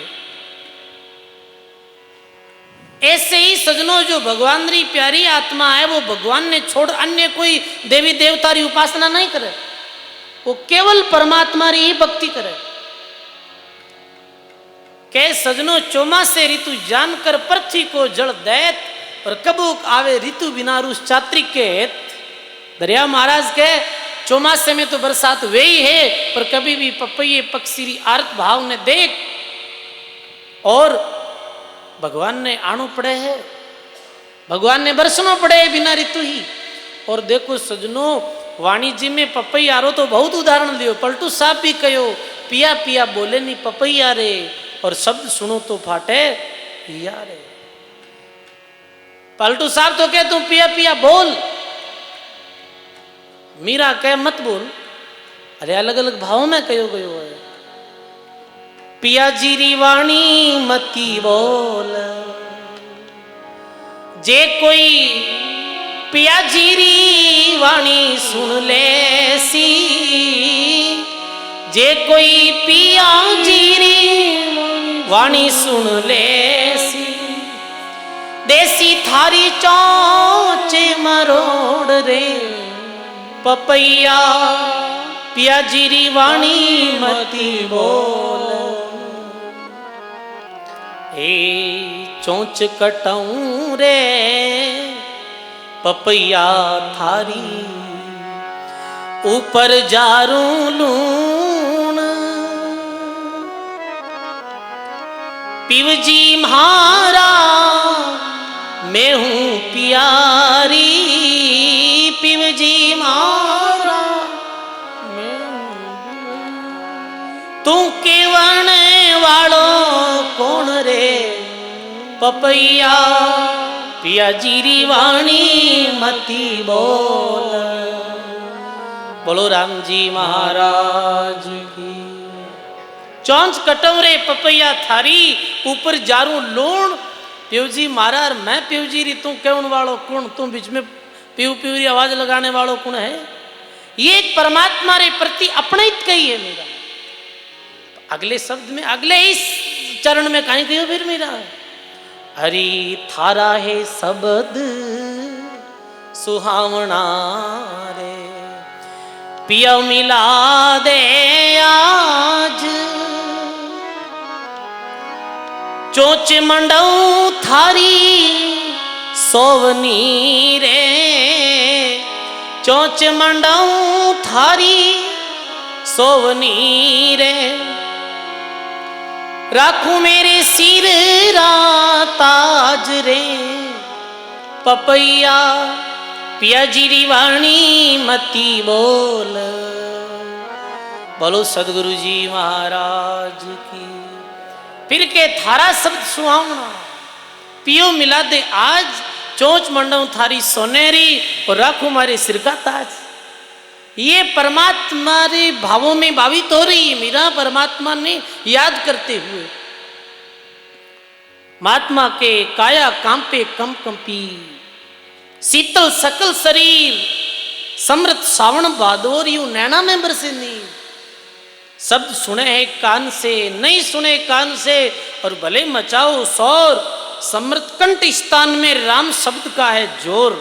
ऐसे ही सजनों जो भगवान री प्यारी आत्मा है, वो भगवान ने छोड़ अन्य कोई देवी देवता री उपासना नहीं करे, वो केवल परमात्मा री ही भक्ति करे। के सजनों चौमासे ऋतु जानकर पृथ्वी को जल दैत, और कबूक आवे ऋतु बिना रूस चात्रिक के हेत। दरिया महाराज के चौमासे में तो बरसात वे ही है, पर कभी भी पपैये पक्षी आर्त भाव ने देख, और भगवान ने आणु पड़े है, भगवान ने बरसनो पड़े है बिना ऋतु ही। और देखो सजनों वाणिज्य में पपैया रो तो बहुत उदाहरण लियो। पलटू साहब भी कहो पिया पिया बोले नहीं पपैया रे, और शब्द सुनो तो फाटे पिया रे। पलटू साहब तो कह तू पिया पिया बोल, मीरा कह मत बोल। अरे अलग अलग भावों में कहो गयो है। पिया जीरी वाणी मती बोल, जे कोई पिया जीरी वाणी सुन ले सी, जे कोई पिया जीरी वाणी सुन ले सी, देसी थारी चौचे मरोड़ रे पपैया, पिया जीरी वाणी मती बोल। ए चोंच कटाऊं रे पपैया थारी, ऊपर जारूं लूण, पिवजी म्हारा मैं हूं प्यारी, पिवजी म्हारा तू केवण वालो कौन रे पपैया, पिया जीरी वाणी मती बोल। बोलो राम जी महाराज की। चौंच कटोरे पपैया थारी, ऊपर जारू लूण। प्यू जी मारा और मैं प्यू जी री, तू कहने वालों कौन? तू बीच में प्यू प्यू री आवाज लगाने वालों कौन है? ये एक परमात्मा रे प्रति अपना हित कही है मेरा। अगले शब्द में, अगले इस चरण में कहीं कहो फिर मेरा, हरि थारा है शब्द सुहावना रे, पिया मिला दे आज, चोच मंडऊ थारी सोवनी रे, चोच मंडऊ थारी सोवनी रे, राखू मेरे सिर ताज रे, पपैया पिया जीरी वाणी मती बोल। बोलो सदगुरु जी महाराज की। फिर के थारा शब्द सुहावना, पियो मिला दे आज, चोंच मंडऊ थारी सोनेरी, और राखू मारे सिर का ताज। ये परमात्मा रे भावों में भावित हो रही है मीरा, परमात्मा ने याद करते हुए। महात्मा के काया कांपे कंपी, शीतल सकल शरीर, समृत सावण भादोर यूं नैना में बरसे नीर। शब्द सुने हैं कान से, नहीं सुने कान से, और भले मचाओ शोर, समृत कंठ स्थान में राम शब्द का है जोर।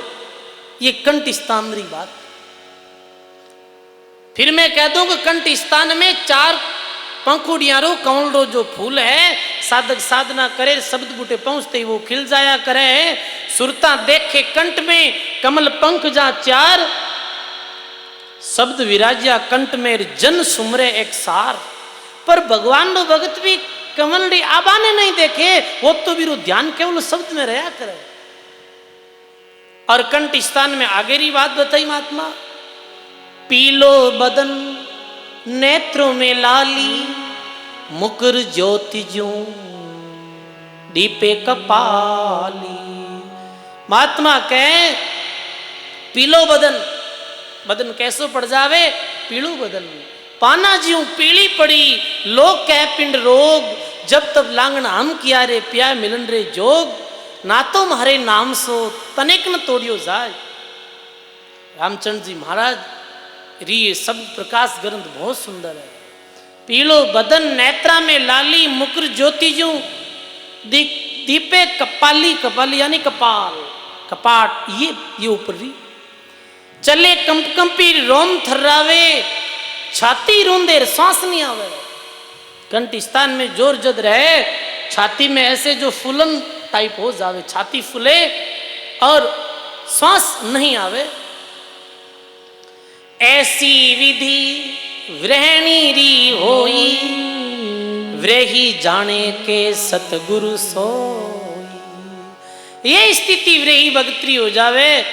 ये कंठ स्थान मेरी बात। फिर मैं कह दूं कि कंठ स्थान में 4 पंखुड़ियां रो, कमल रो जो फूल है, साधक साधना करे शब्द बूटे पहुंचते ही वो खिल जाया करे। सुरता देखे कंठ में कमल पंख जा 4, शब्द विराजिया कंठ में जन सुमरे एक सार। पर भगवान रो भगत भी कमल री आबा ने नहीं देखे, वो तो भी ध्यान केवल शब्द में रहा करे। और कंठ स्थान में आगे री बात बताई महात्मा, पीलो बदन नेत्रों में लाली, मुकुर ज्योति ज्यों दीपे कपाली। महात्मा कहे पीलो बदन, बदन कैसो पड़ जावे? पीलू बदन, पाना ज्यों पीली पड़ी, लोग कह पिंड रोग, जब तब लांगन हम किया रे पिया मिलन रे जोग, ना तो म्हारे नाम सो तनिक न तोड़ियो जाए। रामचंद्र जी महाराज री ये शब्द प्रकाश ग्रंथ बहुत सुंदर है। पीलो बदन नेत्रा में लाली, मुकुर ज्योति ज्यों दीपे कपाली, कपाली यानी कपाल, कपाट, ये ऊपर री। चले कंपी रोम थर्रावे, छाती रूंदे सांस नहीं आवे। कंठ स्थान में जोर जद रहे, छाती में ऐसे जो फूलन टाइप हो जावे, छाती फूले और सांस नहीं आवे। ऐसी विधि व्रहणी री होई, व्रही जाने के सतगुरु सोई। ये स्थिति व्रही भगत्री हो जावे,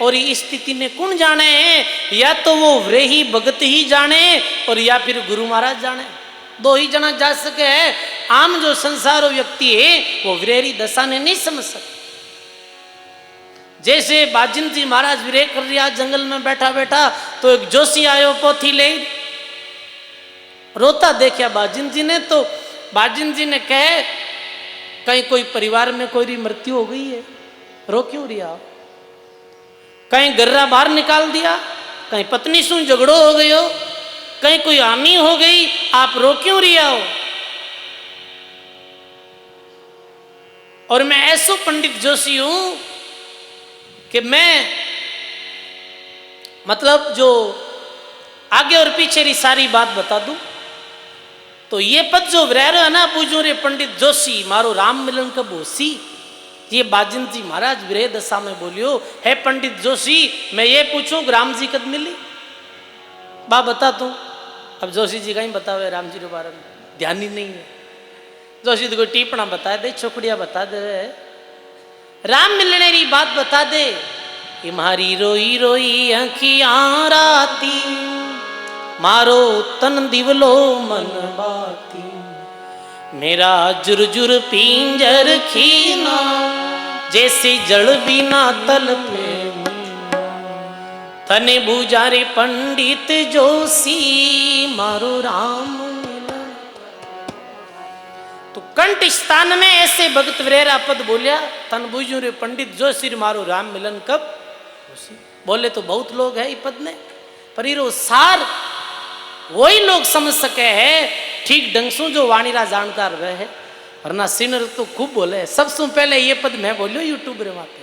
और इस स्थिति ने कौन जाने है? या तो वो व्रही भगत ही जाने, और या फिर गुरु महाराज जाने। 2 ही जना जा सके है। आम जो संसार व्यक्ति है वो व्रेरी दशा ने नहीं समझ सकते। जैसे बाजिन जी महाराज विरह कर रिया जंगल में बैठा बैठा, तो एक जोशी आयो पोथी ले, रोता देखा बाजिन जी ने, तो बाजिन जी ने कहे कहीं कोई परिवार में कोई मृत्यु हो गई है, रो क्यों रिया? कहीं गर्रा बाहर निकाल दिया, कहीं पत्नी से झगड़ो हो गयो, कहीं कोई हानि हो गई, आप रो क्यों रिया हो? और मैं ऐसो पंडित जोशी हूं कि मैं मतलब जो आगे और पीछे की सारी बात बता दूं। तो ये पद जो रह रहे है ना, पूछो रे पंडित जोशी मारो राम मिलन कब होसी, ये बाजिन जी महाराज विरह दशा में बोलियो है पंडित जोशी, मैं ये पूछूं राम जी कब मिली? बा बता तू। अब जोशी जी का ही बतावे राम जी के बारे में, ध्यान ही नहीं है। जोशी जी को टिप्पणा बता दे, छोकड़िया बता दे, राम मिलने की बात बता दे। कि मारी रोई रोई आँखियाँ राती, मारो तन दिवलो मन बाती, मेरा जुरजुर पिंजर खीना, जैसे जल बिना तल पे तने बुझारे पंडित जोशी, मारो राम मिलन। तो कंठ स्थान में ऐसे भगत वरेरा पद बोलिया, तन बुझू रे पंडित जो सिर मारो राम मिलन कब। बोले तो बहुत लोग है ये पद ने, पर ये सार वही लोग समझ सके है ठीक ढंग से जो वाणीरा जानकार वह है, वरना सिनर तो खूब बोले। सबसे पहले ये पद मैं बोलियो यूट्यूब रे माते,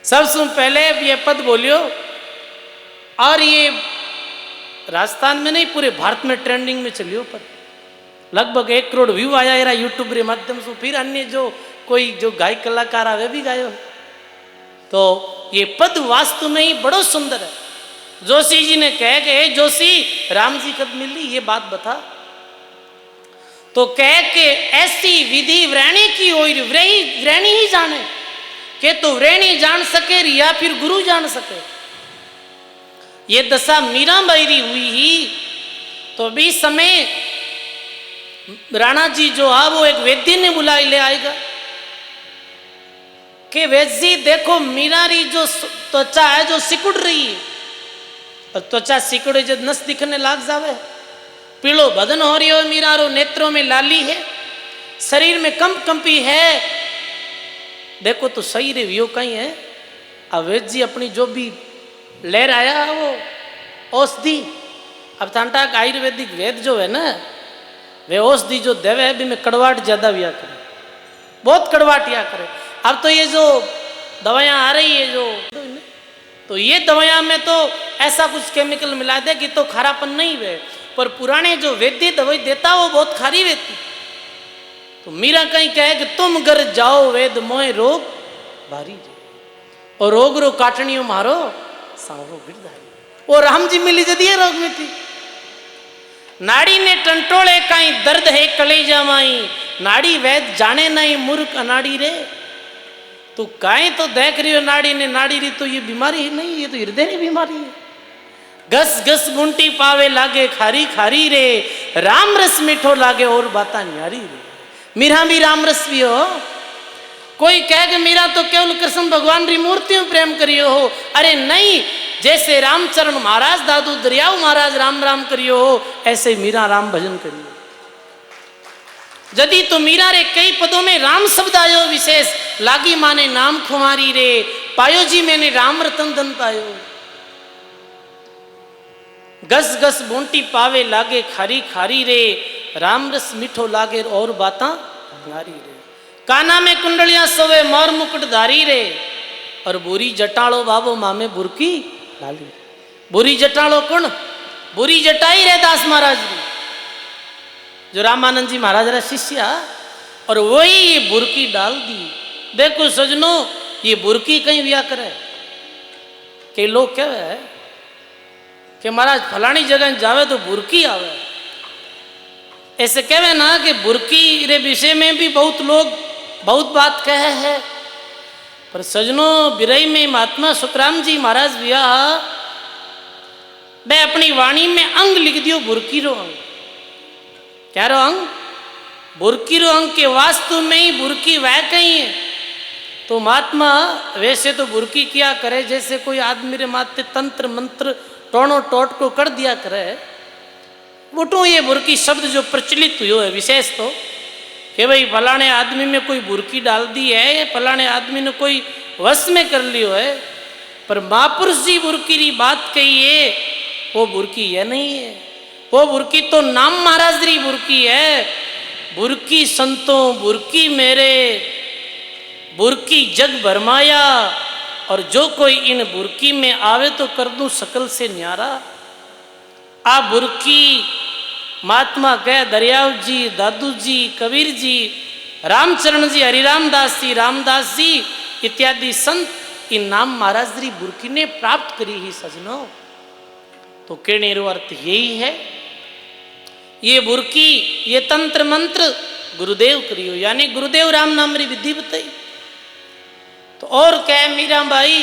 सबसे पहले ये पद बोलियो, और ये राजस्थान में नहीं पूरे भारत में ट्रेंडिंग में चलियो पद। लगभग 1 करोड़ व्यू आया यार यूट्यूब के माध्यम से। फिर अन्य जो कोई जो गायक कलाकार आवे भी गायो। तो ये पद वास्तव में ही बड़ो सुंदर है। जोशी जी ने कहे कि जोशी राम जी कब मिली ये बात बता, तो कह के ऐसी विधि व्रणी की हो, व्रणी ही जाने के, तो व्रणी जान सके या फिर गुरु जान सके। ये दशा मीरा बाईरी हुई ही तो भी समय राणा जी जो आ वो एक वैद्य ने बुलाई ले आएगा कि वैद्य जी देखो मीरारी जो त्वचा है जो सिकुड़ रही है, और त्वचा सिकुड़े जब नस दिखने लाग जावे, पीलो बदन हो रही हो, मीरारो नेत्रों में लाली है, शरीर में कंपी है, देखो तो सही रे वियो कहीं है। अब वैद्य जी अपनी जो भी लहर आया वो औषधि, अब तांटा आयुर्वेदिक वेद जो है ना वे औषधि जो देवे है भी में कड़वाट ज्यादा विया करे, बहुत कड़वाट या करे। अब तो ये जो दवाइयाँ आ रही है जो, तो ये दवाइयाँ में तो ऐसा कुछ केमिकल मिला दे कि तो खारापन नहीं वे, पर पुराने जो वैद्य दवाई देता वो बहुत खारी रहती। तो मीरा कहीं कहे कि तुम घर जाओ वेद मोहे रोग भारी जे, और रोग रो काटनियों मारो सांवरो गिरधारी। और राम जी मिली जदिए रोग में थी, नाड़ी ने टंटोले कहीं दर्द है कलेजा माई, नाड़ी वैद जाने नहीं मूर्ख अनाड़ी रे। तो काहे तो देख रही हो नाड़ी ने, नाड़ी री तो ये बीमारी ही नहीं, ये तो हृदय की बीमारी है। घस घस गुंटी पावे लागे खारी खारी रे, राम रस मीठो लागे और बाता न्यारी रे। मीरा भी राम रस भी हो। कोई कहे कि मीरा तो केवल कृष्ण भगवान री मूर्तियों प्रेम करियो हो, अरे नहीं, जैसे रामचरण महाराज दादू दरियाऊ महाराज राम राम करियो हो, ऐसे मीरा राम भजन करियो। यदि तो मीरा रे कई पदों में राम शब्द आयो विशेष, लागी माने नाम खुमारी रे, पायो जी मैंने राम रतन धन पायो। गस गस बोंटी पावे लागे खारी खारी रे, राम रस मीठो लागे और बाता नारी रे। काना में कुंडलियां सोवे मोर मुकुट धारी रे, और बुरी जटालो बाबो मामे बुरकी लाली। बुरी जटालो कौन? बुरी जटाई रे दास महाराज जी, जो रामानंद जी महाराज रा शिष्या, और वही ये बुरकी डाल दी। देखो सजनो ये बुरकी कहीं व्या करे, कई लोग कहे कि महाराज फलानी जगह जावे तो बुरकी आवे, ऐसे कहे ना कि बुरकी रे विषय में भी बहुत लोग बहुत बात कहे है। पर सजनों बिरई में महात्मा सुखराम जी महाराज भैया वे अपनी वाणी में अंग लिख दियो बुरकी रो अंग। क्या रो अंग? बुरकी रो अंग के वास्तु में ही बुरकी वह कहीं है। तो महात्मा वैसे तो बुरकी किया करे जैसे कोई आदमी रे माते तंत्र मंत्र टोनो टोट को कर दिया करे, उठो ये बुरकी शब्द जो प्रचलित हुआ है विशेष तो कि भाई फलाने आदमी में कोई बुरकी डाल दी है, फलाने आदमी ने कोई वश में कर लियो है। पर महापुरुष जी बुरकी री बात कही है, वो बुरकी यह नहीं है। वो बुरकी तो नाम महाराज री बुरकी है। बुरकी संतों बुरकी मेरे, बुरकी जग भरमाया, और जो कोई इन बुरकी में आवे तो कर दूं सकल से न्यारा। आ बुरकी महात्मा कह दरियाव जी, दादू जी, कबीर जी, रामचरण जी, हरिरामदास जी, रामदास जी इत्यादि संत इन नाम महाराज री बुरकी ने प्राप्त करी ही सजनो। तो कहने रो अर्थ यही है, ये बुरकी ये तंत्र मंत्र गुरुदेव करियो, यानी गुरुदेव राम नाम री विधि बताई। तो और कह मीरा बाई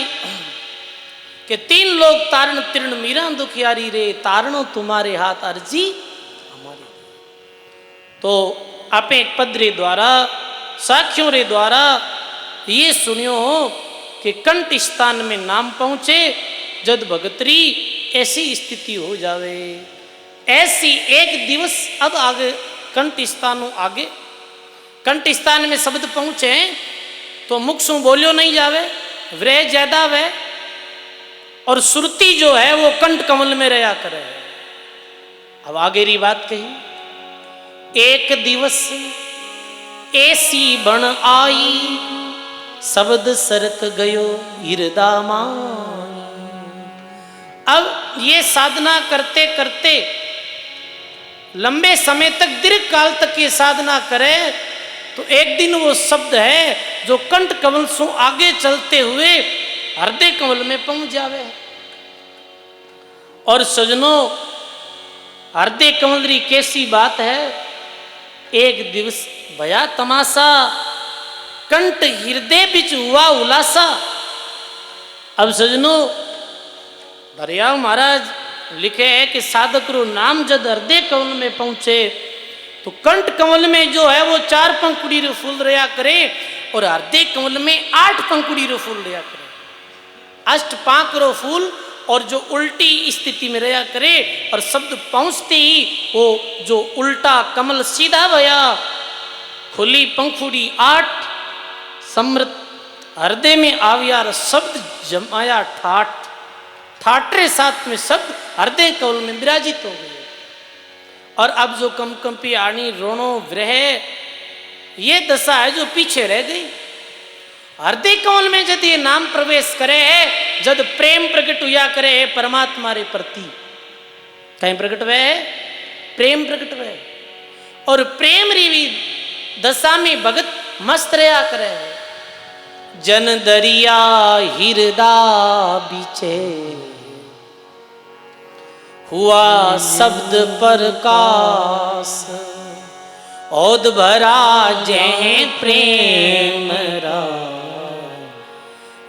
कि 3 लोग तारण तीर्ण मीरा दुखियारी रे, तारणो तुम्हारे हाथ अर्जी हमारी। तो आपे पद रे द्वारा साखियों रे द्वारा ये सुनियो हो कि कंठ स्थान में नाम पहुंचे जद भगतरी ऐसी स्थिति हो जावे। ऐसी एक दिवस अब आगे कंठ स्थानों आगे कंठ स्थान में शब्द पहुंचे तो मुख सु बोलियो नहीं जावे, व्रह ज्यादा वे, और श्रुति जो है वो कंठ कमल में रहा करे। अब आगे री बात कही, एक दिवस ऐसी बण आई, शब्द सरक गयो हिरदा माई। अब ये साधना करते करते लंबे समय तक, दीर्घ काल तक ये साधना करे तो एक दिन वो शब्द है जो कंठ कमल से आगे चलते हुए हृदय कमल में पहुंच जावे। और सजनों, हृदय कमल री कैसी बात है, एक दिवस भया तमाशा, कंठ हृदय बिच हुआ उलासा। अब सजनों, दरियाव महाराज लिखे है कि साधक रो नाम जब हृदय कमल में पहुंचे तो कंठ कमल में जो है वो 4 पंखुड़ी रो फूल रहा करे, और हृदय कमल में 8 पंखुड़ी रो फूल रहा करे। अष्टपांक रो फूल और जो उल्टी स्थिति में रहा करे, और शब्द पहुंचते ही वो जो उल्टा कमल सीधा भया, खुली पंखुड़ी 8, समृत हृदय में आविया, शब्द जमाया ठाठ, ठाटरे साथ में शब्द हृदय कमल में विराजित हो गए। और अब जो कंपी आनी रोणो व्रह, ये दशा है जो पीछे रह गई। हृदय कमल में जब ये नाम प्रवेश करे है, जब प्रेम प्रकट हुआ करे है परमात्मा रे प्रति, कहीं प्रकट हुए है, प्रेम प्रकट हुए, और प्रेम री दशा में भगत मस्त रहा करे है। जन दरिया हिरदा बीचे, हुआ शब्द प्रकाश, ओद भरा जह प्रेम रा,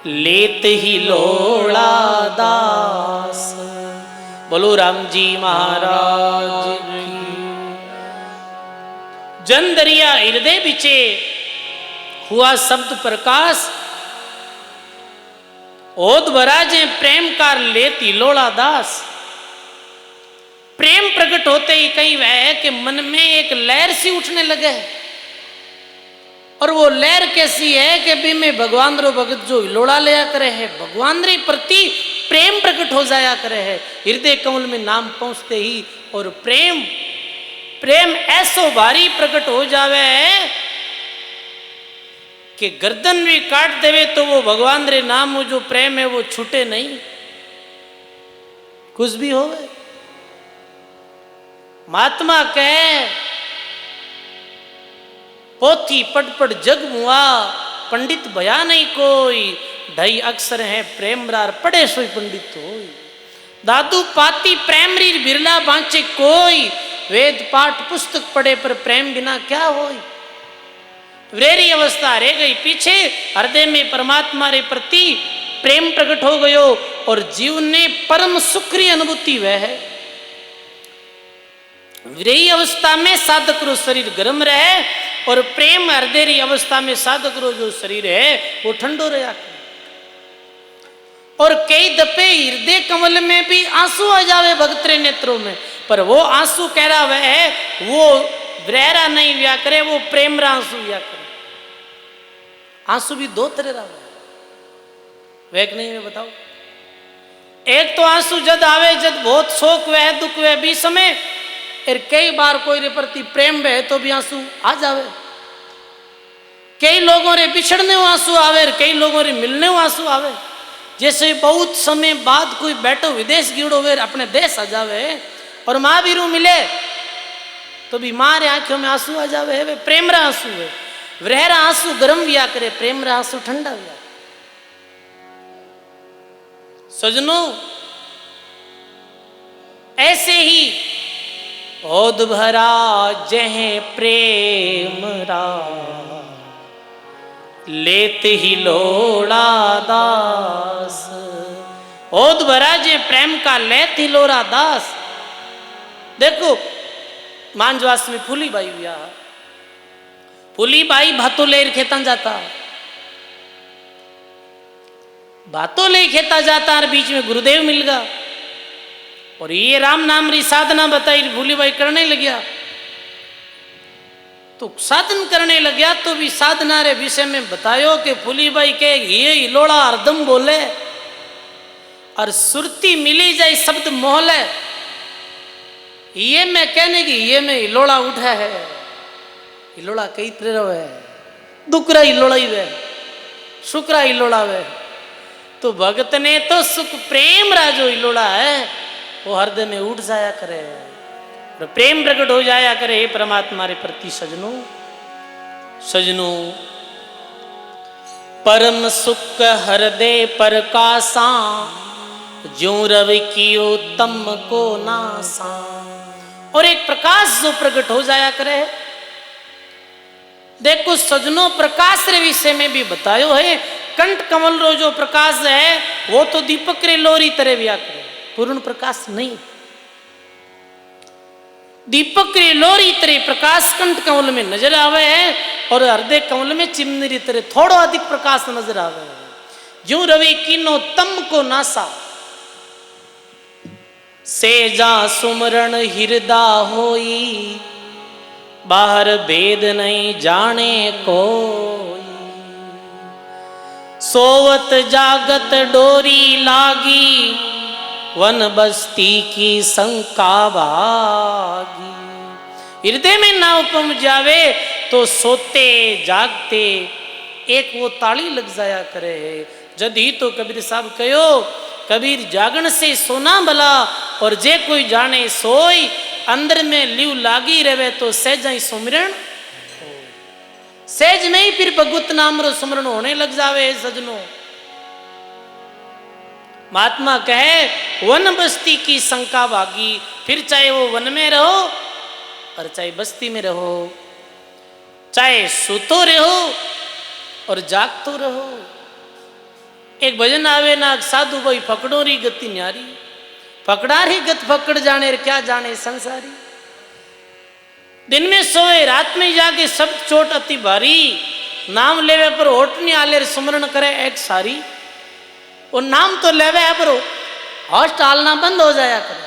लेत ही लोड़ा दास। बोलो राम जी महाराज की। जन दरिया हृदय बिचे, हुआ शब्द प्रकाश, ओद भरा जह प्रेम कार, लेत ही लोड़ा दास। प्रेम प्रकट होते ही कहीं वह है कि मन में एक लहर सी उठने लगे, और वो लहर कैसी है कि भी में भगवान रो भगत जो हिलोड़ा लिया करे है, भगवान रे प्रति प्रेम प्रकट हो जाया करे है हृदय कमल में नाम पहुंचते ही। और प्रेम प्रेम ऐसो भारी प्रकट हो जावे है कि गर्दन भी काट देवे तो वो भगवान रे नाम वो जो प्रेम है वो छूटे नहीं, कुछ भी होवे। महात्मा कहे, पोथी पढ़ पढ़ जग मुआ, पंडित भया नहीं कोई, ढाई अक्षर है प्रेम रार, पढ़े सोई पंडित होई। दादू पाती प्रेम री बिरला बांचे कोई, वेद पाठ पुस्तक पढ़े पर प्रेम बिना क्या होई। वेरी अवस्था रह गई पीछे, हृदय में परमात्मा रे प्रति प्रेम प्रकट हो गयो, और जीवन ने परम सुख री अनुभूति वह है। विरही अवस्था में साधक रो शरीर गर्म रहे, और प्रेम हृदय री अवस्था में साधक रो जो शरीर है वो ठंडो रहा। और कई दफे हृदय कमल में भी आंसू आ जावे भक्त रे नेत्रों में, पर वो आंसू कह रहा वह है वो व्रहरा नहीं व्या करे, वो प्रेम रा आंसू व्या करे। आंसू भी 2 तरह रा वह नहीं मैं बताओ। एक तो आंसू जद आवे जद बहुत शोक वह दुख वह भी समय, और कई बार कोई रे प्रति प्रेम बहे तो भी आंसू आ जावे। कई लोगों रे बिछड़ने आंसू आवे, कई लोगों रे मिलने आंसू आवे। जैसे बहुत समय बाद कोई बैठो विदेश गिड़ो वे अपने देश आ जावे, और माँ भी रू मिले तो भी माँ रे आंखों में आंसू आ जावे, वे प्रेम रा आंसू है। व्रहरा आंसू गर्म विया करे, प्रेम रा आंसू ठंडा विया। सजनों, ऐसे ही ओद भरा जह प्रेम रा, लेत ही लोड़ा दास। ओद भरा जे प्रेम का, लेत ही लोड़ा दास। देखो मांझवास में फूली बाई हुआ, फूली बाई भातों ले खेता जाता, भातों ले खेता जाता, और बीच में गुरुदेव मिल गया, और ये राम नाम री साधना बताई, भूली बाई करने लग गया। तो साधन करने लग गया तो भी साधना रे विषय में बतायो कि फूली भाई के ये हिलोड़ा हरदम बोले और सुरती मिली जाए शब्द मोहले, ये मैं कहने की ये में हिलोड़ा उठा है। हिलोड़ा कई तरह है, दुकरा हिलोड़ा ही वे, शुक्रा हिलोड़ा वे। तो भगत ने तो सुख प्रेम राजो हिलोड़ा है वो हृदय में उठ जाया करे और प्रेम प्रकट हो जाया करे। हे परमात्मा रे प्रति सजनों सजनों, परम सुख हृदय प्रकाशा जो रवि कियो तम को नासा। और एक प्रकाश जो प्रकट हो जाया करे। देखो सजनों, प्रकाश रे विषय में भी बतायो है। कंठ कमल रो जो प्रकाश है वो तो दीपक रे लोरी तरह व्या करे, पूर्ण प्रकाश नहीं। दीपक रे लोरी तरह प्रकाश कंठ कमल में नजर आवे है और हृदय कमल में चिमनी तरह थोड़ा अधिक प्रकाश नजर आवे है। जो रवि किनो तम को नासा, सेजा सुमरण हिरदा होई, बाहर भेद नहीं जाने कोई। सोवत जागत डोरी लागी, वन बस्ती की शंका भागी। हृदय में ना उपम जावे तो सोते जागते एक वो ताली लग जाया करे। जद ही तो कबीर साहब कहो, कबीर जागण से सोना भला और जे कोई जाने सोई। अंदर में लिव लागी रहे तो सहज ही सुमिरण, सहज में ही फिर भगवत नाम रो सुमरण होने लग जावे। सजनों, महात्मा कहे वन बस्ती की शंका भागी। फिर चाहे वो वन में रहो और चाहे बस्ती में रहो, चाहे सुतो रहो और जागतो रहो। एक भजन आवे ना, साधु भाई फकड़ो री गति न्यारी, पकड़ा री गत पकड़ जाने क्या जाने संसारी। दिन में सोए रात में जाके सब चोट अति भारी, नाम लेवे पर होठ नहीं आले सुमरण करे एक सारी। वो नाम तो लेवे है पर होश टालना बंद हो जाया करे।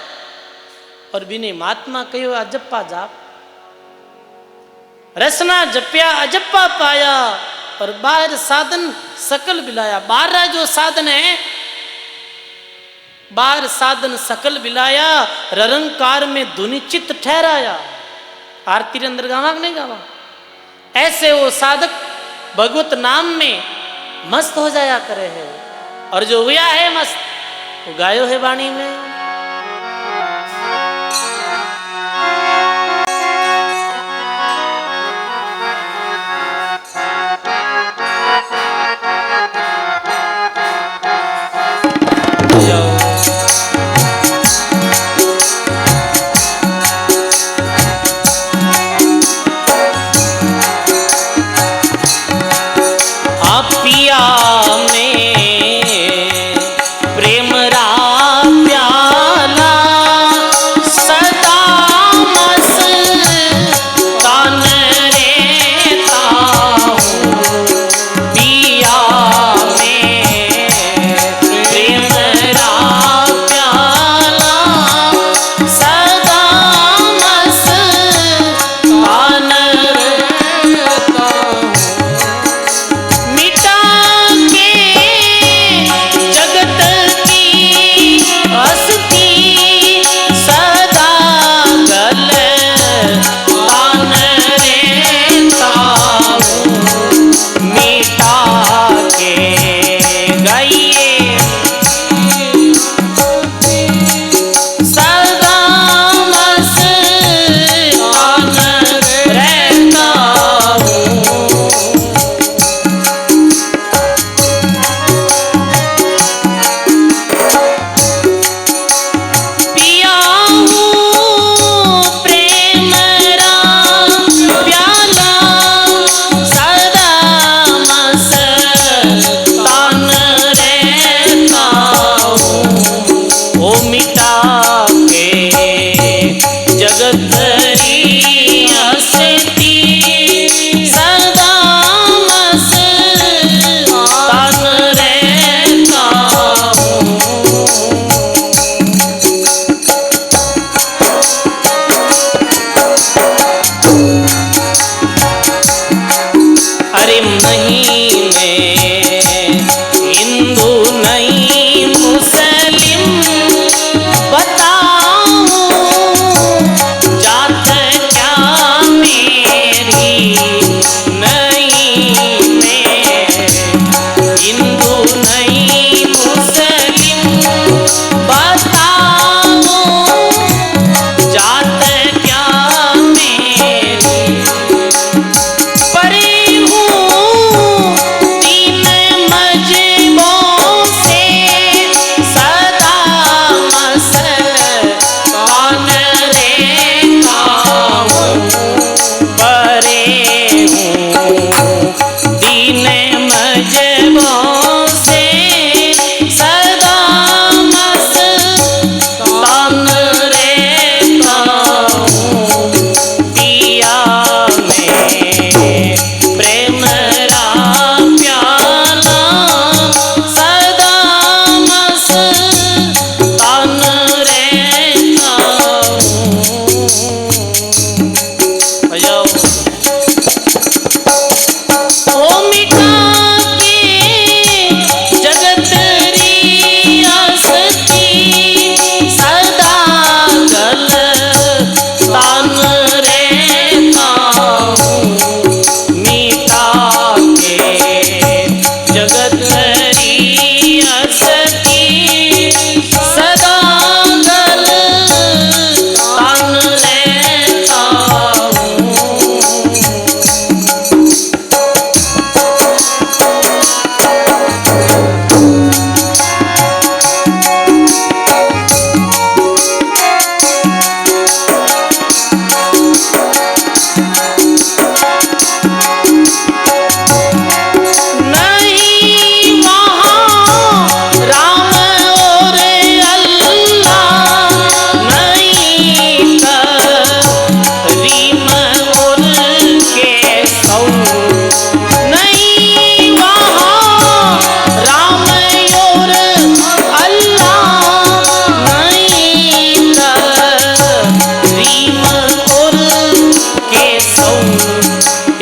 और बिने महात्मा कहो अजप्पा जाप, रसना जप्या अजप्पा पाया और बाहर साधन सकल बिलाया। बाहर जो साधन है, बाहर साधन सकल बिलाया, ररंकार में धुनि चित्त ठहराया। आरती रे अंदर गावा नहीं गावा, ऐसे वो साधक भगवत नाम में मस्त हो जाया करे है। और जो हुआ है मस्त वो गायो है वाणी में। पिया में प्रेम रा प्यार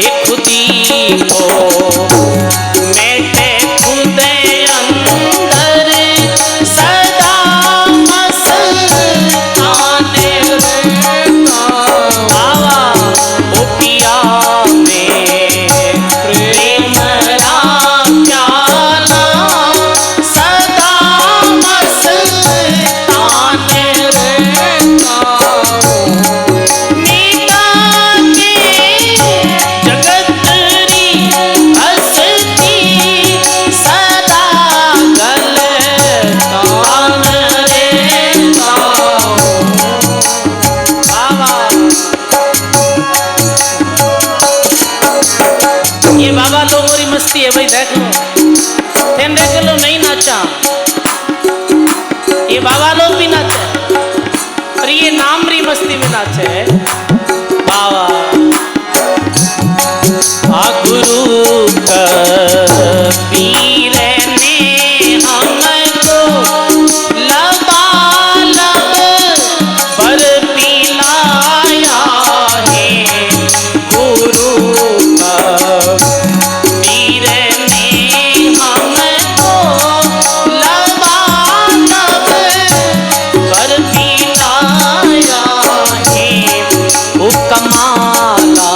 ये खुदी को मेटे खुद अंदर सदा मस्ताने रहता बाबा ओ पिया में प्रेम रा प्याला सदा मस्ताने रहता मीठा के जगतरी हस्ती सदा गलतान रहता बाबा। ये बाबा लोगों की मस्ती है भाई, देख लो तेन देख लो नहीं नाचा, ये बाबा लोग भी नाचे और ये नाम री मस्ती में नाचे बाबा। आ गुरु कबीर ने हमको लबालब पर पिलाया है, गुरु कबीर ने हमको लबालब पर पिलाया है। ओ कमाला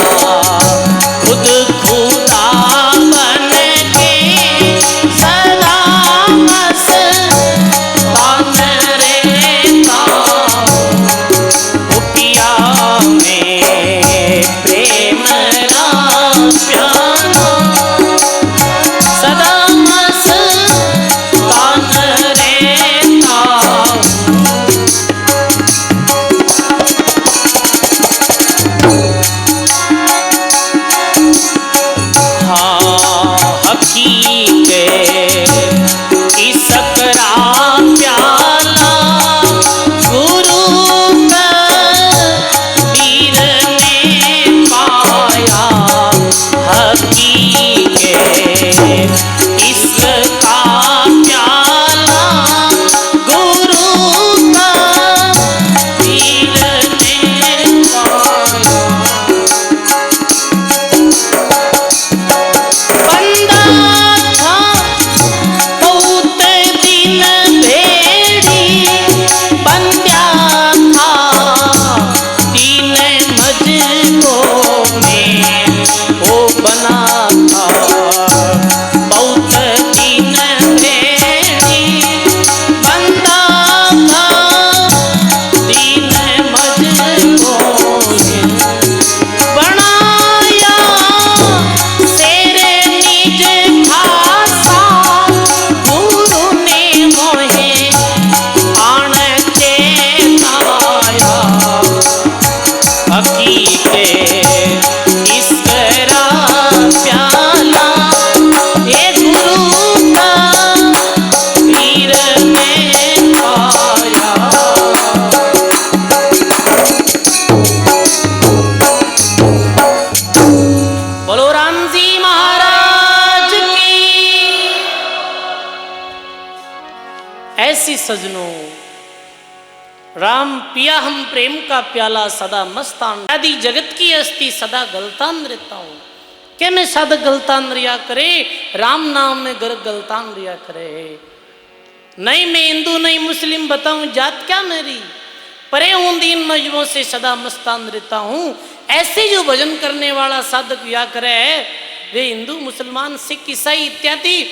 खुद खुदा बन के सदा मस्तान रहता ओ पिया में प्रेम रा प्याला सदा मस्तान रहता। हकीकत इसकरा प्याला गुरु कबीर ने पाया, हकीकत इसका प्याला गुरु कबीर ने पाया। बंदा था बहुत दिन भेड़ी बंद्या था तीन मजकों में वो बना था बहुत दिन भेड़ी बंदा था तीन मजकों में बनाया सेरे निज भाषा गुरु ने मोहे आण चेताया, हकीकत इसकरा प्याला ये गुरु कबीर ने पाया। बोलो राम जी महाराज की। ऐसी सजनों राम पिया हम प्रेम का प्याला सदा मस्तान, आदि जगत की हस्ती सदा गलतान रहता हूँ के मैं सदा गलतान रिया करे, राम नाम में गर गलतान रिया करे। नहीं मैं हिंदू नहीं मुस्लिम बताऊं जात क्या मेरी, परे हूं दीन मजबों से सदा मस्तान रहता हूँ। ऐसे जो भजन करने वाला साधक या करे वे हिंदू मुसलमान सिख ईसाई इत्यादि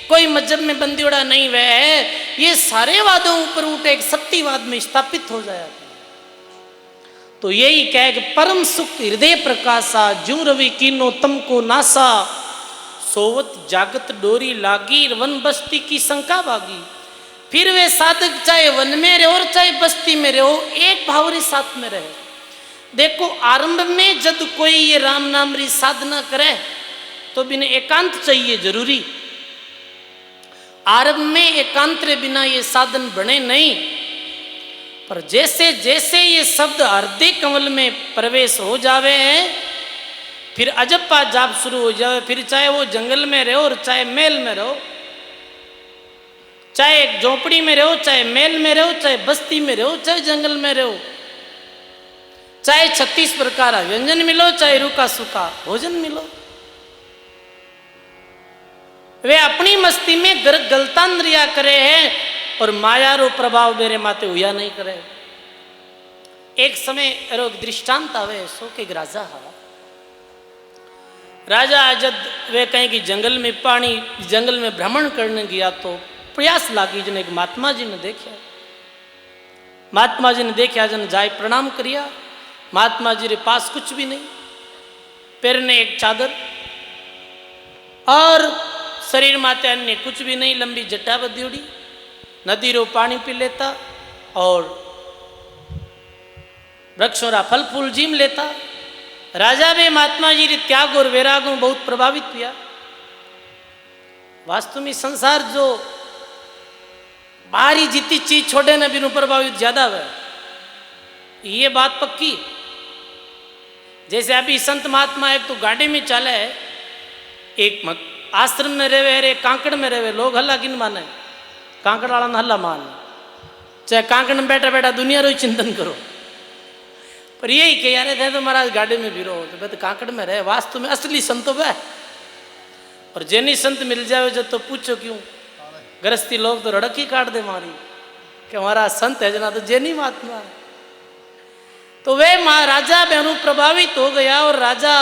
कोई मजहब में बंदियोड़ा नहीं वह है, ये सारे वादों ऊपर उठे एक सत्यवाद में स्थापित हो जाए। तो यही कह कि परम सुख हृदय प्रकाशा जू रवि कीनो तम को नासा, सोवत जागत डोरी लागी वन बस्ती की शंका भागी। फिर वे साधक चाहे वन में रहो और चाहे बस्ती में रहो एक भावरी साथ में रहे। देखो आरंभ में जब कोई ये राम नाम री साधना करे तो बिना एकांत चाहिए जरूरी। आरंभ में एकांत रे बिना ये साधन बने नहीं, पर जैसे जैसे ये शब्द हृदय कमल में प्रवेश हो जावे हैं फिर अजप्पा जाप शुरू हो जावे। फिर चाहे वो जंगल में रहो और चाहे महल में रहो, चाहे एक झोपड़ी में रहो, चाहे महल में रहो, चाहे बस्ती में रहो, चाहे जंगल में रहो, चाहे 36 प्रकार व्यंजन मिलो, चाहे रूखा सूखा भोजन मिलो। वे अपनी मस्ती में गलतान रिया करे हैं और माया रो प्रभाव मेरे माते हुआ नहीं करे। एक समय एरो दृष्टांत आवे सो के राजा राजा जब वे कहीं कि जंगल में पानी जंगल में भ्रमण करने गया तो प्रयास लागी जन एक महात्मा जी ने देखा। महात्मा जी ने देखा जन जाय प्रणाम करिया। महात्मा जी के पास कुछ भी नहीं, पैर ने एक चादर और शरीर माते अन्य कुछ भी नहीं, लंबी जट्टा बदी उड़ी, नदी रो पानी पी लेता और वृक्षों रा फल फूल जीम लेता। राजा भी महात्मा जी रे त्याग और वैराग में बहुत प्रभावित किया। वास्तव में संसार जो बाहरी जितनी चीज छोड़े न बिनु प्रभावित ज्यादा है, ये बात पक्की। जैसे अभी संत महात्मा एक तो गाड़ी में चले है, एक आश्रम में रहे, एक कांकड़ में रहे, लोग हल्ला किन माने, कांकड़ वाला ने हल्ला मान, चाहे कांकड़ में बैठा बैठा दुनिया रो चिंतन करो। पर यही कि यार थे तो महाराज गाड़ी में भी रहो, तो कांकड़ में रहे। वास्तव में असली संत तो वह, और जैनी संत मिल जाए जब तो पूछो क्यों, गृहस्थी लोग तो रड़क ही काट दे मारी कि हमारा संत है जना तो जैनी महात्मा है। तो वे महाराजा बेनु प्रभावित हो गया और राजा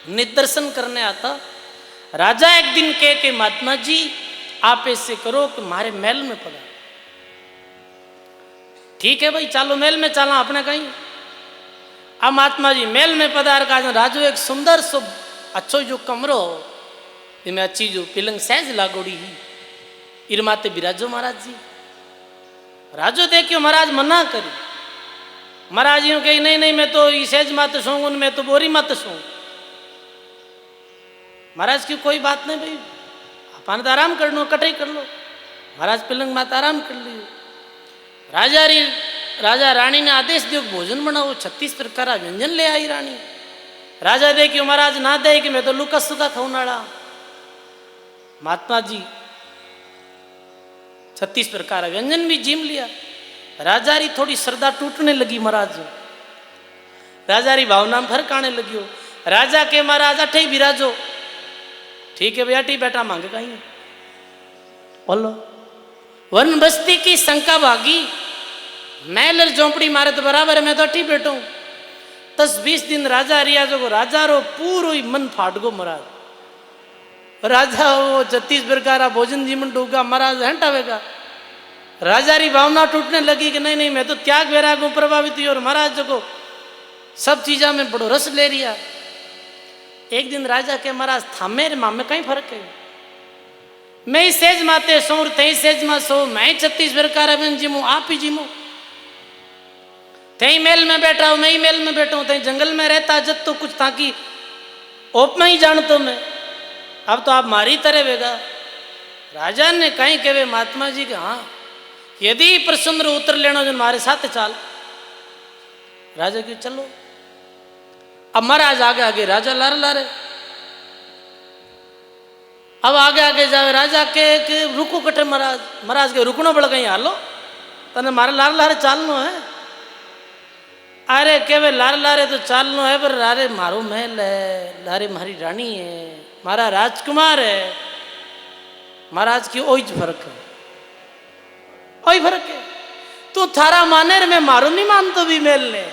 निदर्शन करने आता। राजा एक दिन कहे कि महात्मा जी आप ऐसे करो कि हमारे महल में पधारो। ठीक है भाई, चलो महल में चला अपने कहीं। अब महात्मा जी महल में पधार का राजू एक सुंदर सो अच्छो जो कमरो इनमें अच्छी जो पिलंग सहज लागोड़ी ही इरमाते बिराजो महाराज जी। राजो देखियो महाराज मना करी। महाराज यूं कही नहीं नहीं मैं तो सहज मत सोऊं, मैं तो बोरी मत सोऊं। महाराज की कोई बात नहीं भाई, अपन तो आराम कर लो, कटाई कर लो। महाराज पिलंग माता आराम कर लियो। राजा रानी ने आदेश दियो भोजन बनाओ, 36 प्रकार व्यंजन ले आई रानी। राजा देखियो महाराज ना दे कि मैं तो लुका सुका खाऊं नाड़ा। महात्मा जी 36 प्रकार व्यंजन भी जीम लिया। राजा री थोड़ी श्रद्धा टूटने लगी महाराज, राजा री भावना में फर्क आने लगियो। राजा के महाराज अठे ही बिराजो। ठीक है भैया, ठीक बैठा मांगे कहीं बोलो। वन बस्ती की शंका भागी, महल झोंपड़ी मारे तो बराबर है, मैं तो अठी बैठू। 10-20 दिन राजा रिया जो राजा रो पूरो ही मन फाट गो महाराज। राजा वो 36 प्रकार भोजन जीवन डूबा, महाराज हटावेगा। राजा री भावना टूटने लगी कि नहीं नहीं मैं तो त्याग वैराग को प्रभावित हुई और महाराज जो सब चीजा में बड़ो रस ले रिया। एक दिन राजा के महाराज थामे रे मामे कहीं फर्क है, मैं ही सेज माते सो तई सेज मा सो, मैं 36 प्रकार में जीमू आप ही जीमो। तई मेल में बैठा हूं, मैं ही मेल में बैठा हूं, तई जंगल में रहता जब तो कुछ था कि ओप में ही जानतो मैं, अब तो आप मारी तरह वेगा। राजा ने कहीं कहे महात्मा जी के हाँ यदि प्रसन्न उतर लेना जो हमारे साथ चाल। राजा की चलो। अब महाराज आगे आगे राजा लारे लारे, अब आगे आगे जावे राजा के रुको कटे महाराज। महाराज के रुकनो पड़ गई हालो तने मारे लारे लारे चालनो है। अरे के वे लारे लारे तो चालनो है पर अरे मारो महल है, लारे मारी रानी है, मारा राजकुमार है। महाराज की ओई फर्क है, ओई फर्क है। तू थारा माने मैं मारो नहीं मानतो भी मेल ने,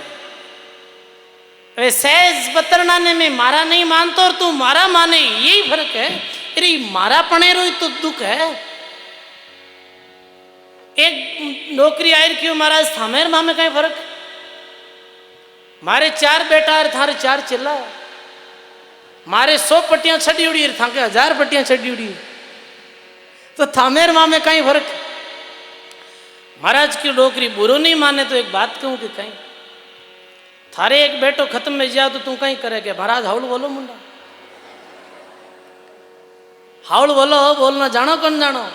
वे सहज बतरनाने में मारा नहीं मानतो और तू मारा माने, यही फर्क है। अरे मारा पने रो तो दुख है। एक नौकरी आयर क्यों महाराज थामेर मामे कहीं फर्क। मारे 4 बेटा और थारे 4 चिल्ला, मारे 100 पट्टियां छड़ी उड़ी था के 1000 पट्टियां छड़ी उड़ी, तो थामेर मामे कहीं फर्क। महाराज की नौकरी बुरो नहीं माने तो एक बात कहूं कि कहीं थारे एक बेटो खत्म में जाओ तो तू कहीं करे के महाराज हाउल बोलो मुंडा, हाउल बोलो बोलना जानो कौन जानो,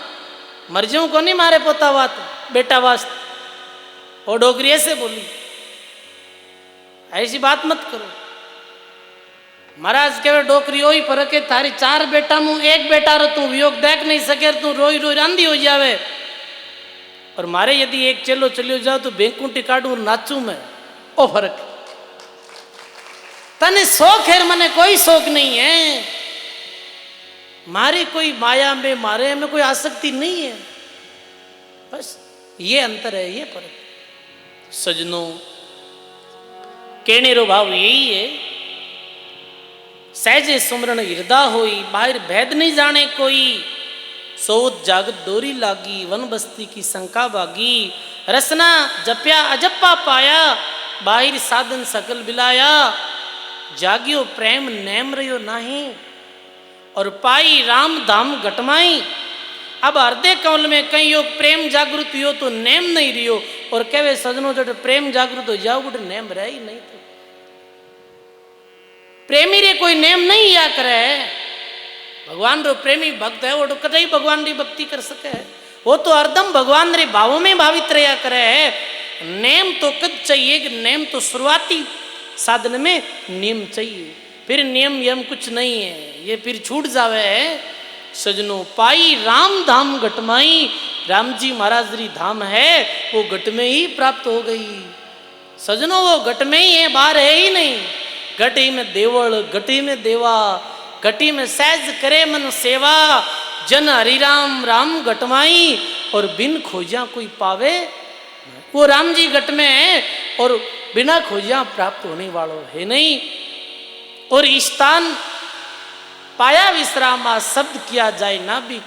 मर जाऊं को नहीं मारे पोता बात बेटा वास्त। वो डोगरी ऐसे बोली, ऐसी बात मत करो। महाराज के डोकरी वही फर्क है, थारी 4 बेटा मु एक बेटा रो तू वियोग देख नहीं सके, तू रोई रोई आंधी हो जावे। और मारे यदि एक चलो चलियो जाओ तो बेकुंटी काटू नाचू मैं, ओ फर्क। तने शौक है, मने कोई शौक नहीं है, मारे कोई माया में, मारे में कोई आसक्ति नहीं है, बस ये अंतर है, ये फर्क। सजनों, कहने रो भाव यही है, सहजे सुमरण हृदय होई, बाहर भेद नहीं जाने कोई, सोत जागत डोरी लागी, वन बस्ती की शंका भागी, रसना जप्या अजप्पा पाया, बाहिर साधन सकल बिलाया, जागियो प्रेम नेम रहो नाही, और पाई राम धाम घटमाई। अब हृदय कमल में कहीं योग प्रेम जागृत हो तो नेम नहीं रियो, और कहवे सजनों जो प्रेम जागृत हो जाओ गुट नेम रह ही नहीं, तो प्रेमी रे कोई नेम नहीं या करे। भगवान रो प्रेमी भक्त है, वो तो कतई भगवान री भक्ति कर सके, वो तो हरदम भगवान रे भावों में भावित रहा करे। नेम तो कद चाहिए कि नेम तो शुरुआती साधन में नियम चाहिए, फिर नियम यम कुछ नहीं है, ये फिर छूट जावे है। सजनों, पाई राम धाम घटमाई, राम जी महाराज री धाम है वो घट में ही प्राप्त हो गई। सजनों, वो घट में ही है, बाहर है ही नहीं। घटी में देवल, घटी में देवा, घटी में सहज करे मन सेवा, जन हरि राम राम घटमाई, और बिन खोजा कोई पावे। वो राम जी घट में है और बिना खोजा प्राप्त होने वालों है नहीं। और स्थान पाया विश्रामा, शब्द किया जाए ना भी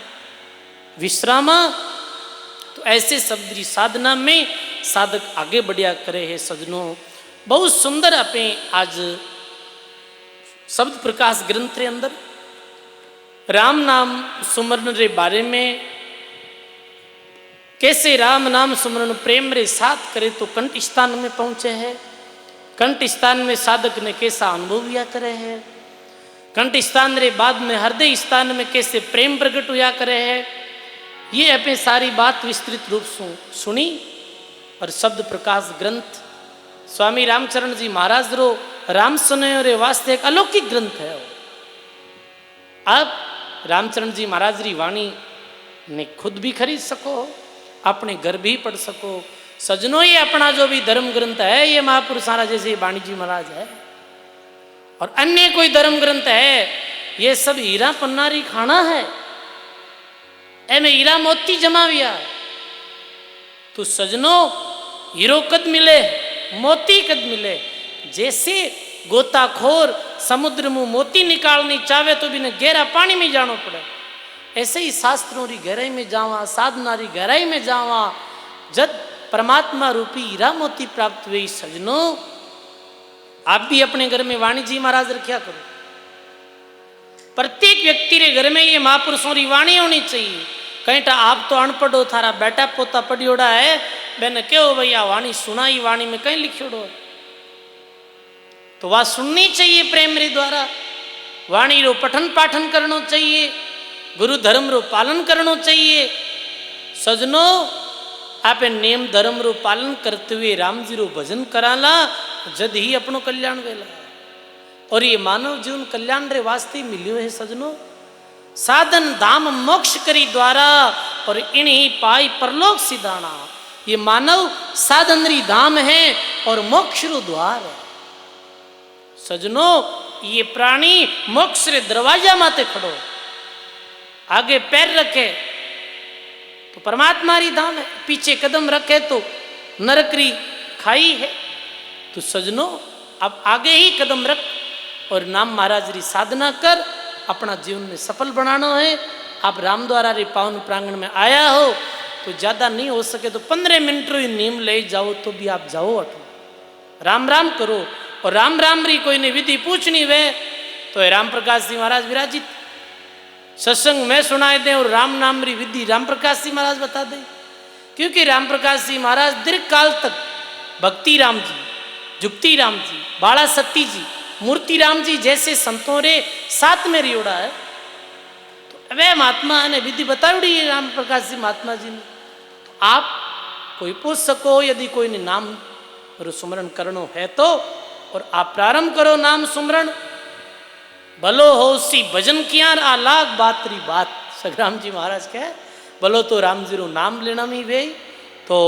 विश्रामा। तो ऐसे शब्द की साधना में साधक आगे बढ़िया करे है। सजनों, बहुत सुंदर अपने आज शब्द प्रकाश ग्रंथ के अंदर राम नाम सुमरण रे बारे में, कैसे राम नाम सुमरण प्रेम रे साथ करे तो कंठ स्थान में पहुंचे हैं। कंठ स्थान में साधक ने कैसा अनुभव या करे है, कंठ स्थान रे बाद में हृदय स्थान में कैसे प्रेम प्रकट हुआ करे है। ये अपने सारी बात विस्तृत रूप से सुनी। और शब्द प्रकाश ग्रंथ स्वामी रामचरण जी महाराज रो राम सुने रे वास्ते एक अलौकिक ग्रंथ है। आप रामचरण जी महाराज री वाणी ने खुद भी खरीद सको, अपने घर भी पढ़ सको। सजनों, ये अपना जो भी धर्म ग्रंथ है, ये महापुरुषारा जैसे वाणी जी महाराज है, और अन्य कोई धर्म ग्रंथ है, ये सब हीरा पन्नारी खाना है, एमे हीरा मोती जमा हुआ। तो सजनों, हीरो कद मिले, मोती कद मिले। जैसे गोताखोर समुद्र में मोती निकालनी चाहे तो भी न गहरा पानी में जाना पड़े, ऐसे ही शास्त्रों की गहराई में जावा, साधना की गहराई में जावा, जब परमात्मा रूपी हीरा मोती प्राप्त हुई। सजनों, आप भी अपने घर में वाणी जी महाराज रखा करो। प्रत्येक व्यक्ति रे घर में ये महापुरुषों की वाणी होनी चाहिए। कहीं तो आप तो अनपढ़ हो, थारा बेटा पोता पढ़ियोड़ा है, मैंने क्यों भैया वाणी सुनाई, वाणी में कहीं लिखियोड़ो, तो वह सुननी चाहिए प्रेम रे द्वारा। वाणी रो पठन पाठन करना चाहिए, गुरु धर्म रो पालन करना चाहिए। सजनों, आप नियम धर्म रो पालन करते हुए राम जी रो भजन कराला, जद ही अपनो कल्याण वेला। और ये मानव जीवन कल्याण रे वास्ते मिलियो है। सजनों, साधन धाम मोक्ष करी द्वारा, और इन्हीं पाई परलोक सिधाना। ये मानव साधन री धाम है और मोक्ष रो द्वार है। सजनों, ये प्राणी मोक्ष रे दरवाजा माते खड़ो, आगे पैर रखे तो परमात्मा री धाम है, पीछे कदम रखे तो नरकरी खाई है। तो सजनों, अब आगे ही कदम रख और नाम महाराज री साधना कर, अपना जीवन में सफल बनाना है। आप राम द्वारा रे पावन प्रांगण में आया हो तो ज़्यादा नहीं हो सके तो 15 मिनट री नीम ले जाओ तो भी आप जाओ, अटो राम राम करो। और राम राम री कोई ने विधि पूछनी वे तो राम प्रकाश जी महाराज विराजित सत्संग में सुनाए दें, और राम नाम री विधि राम प्रकाश जी महाराज बता दें। क्योंकि राम प्रकाश जी महाराज दीर्घ काल तक भक्ति राम जी, जुक्ति राम जी, बाला सती जी, मूर्ति राम जी जैसे संतों रे साथ में रियोड़ा है। तो वे महात्मा ने विधि बताई है राम प्रकाश जी महात्मा जी ने। तो आप कोई पूछ सको, यदि कोई ने नाम सुमरण करनो है तो, और आप प्रारंभ करो नाम सुमरण। भलो हो सी भजन किया आ लाख बात री बात, सगराम जी महाराज कहे, भलो तो राम जी रो नाम लेना में वे तो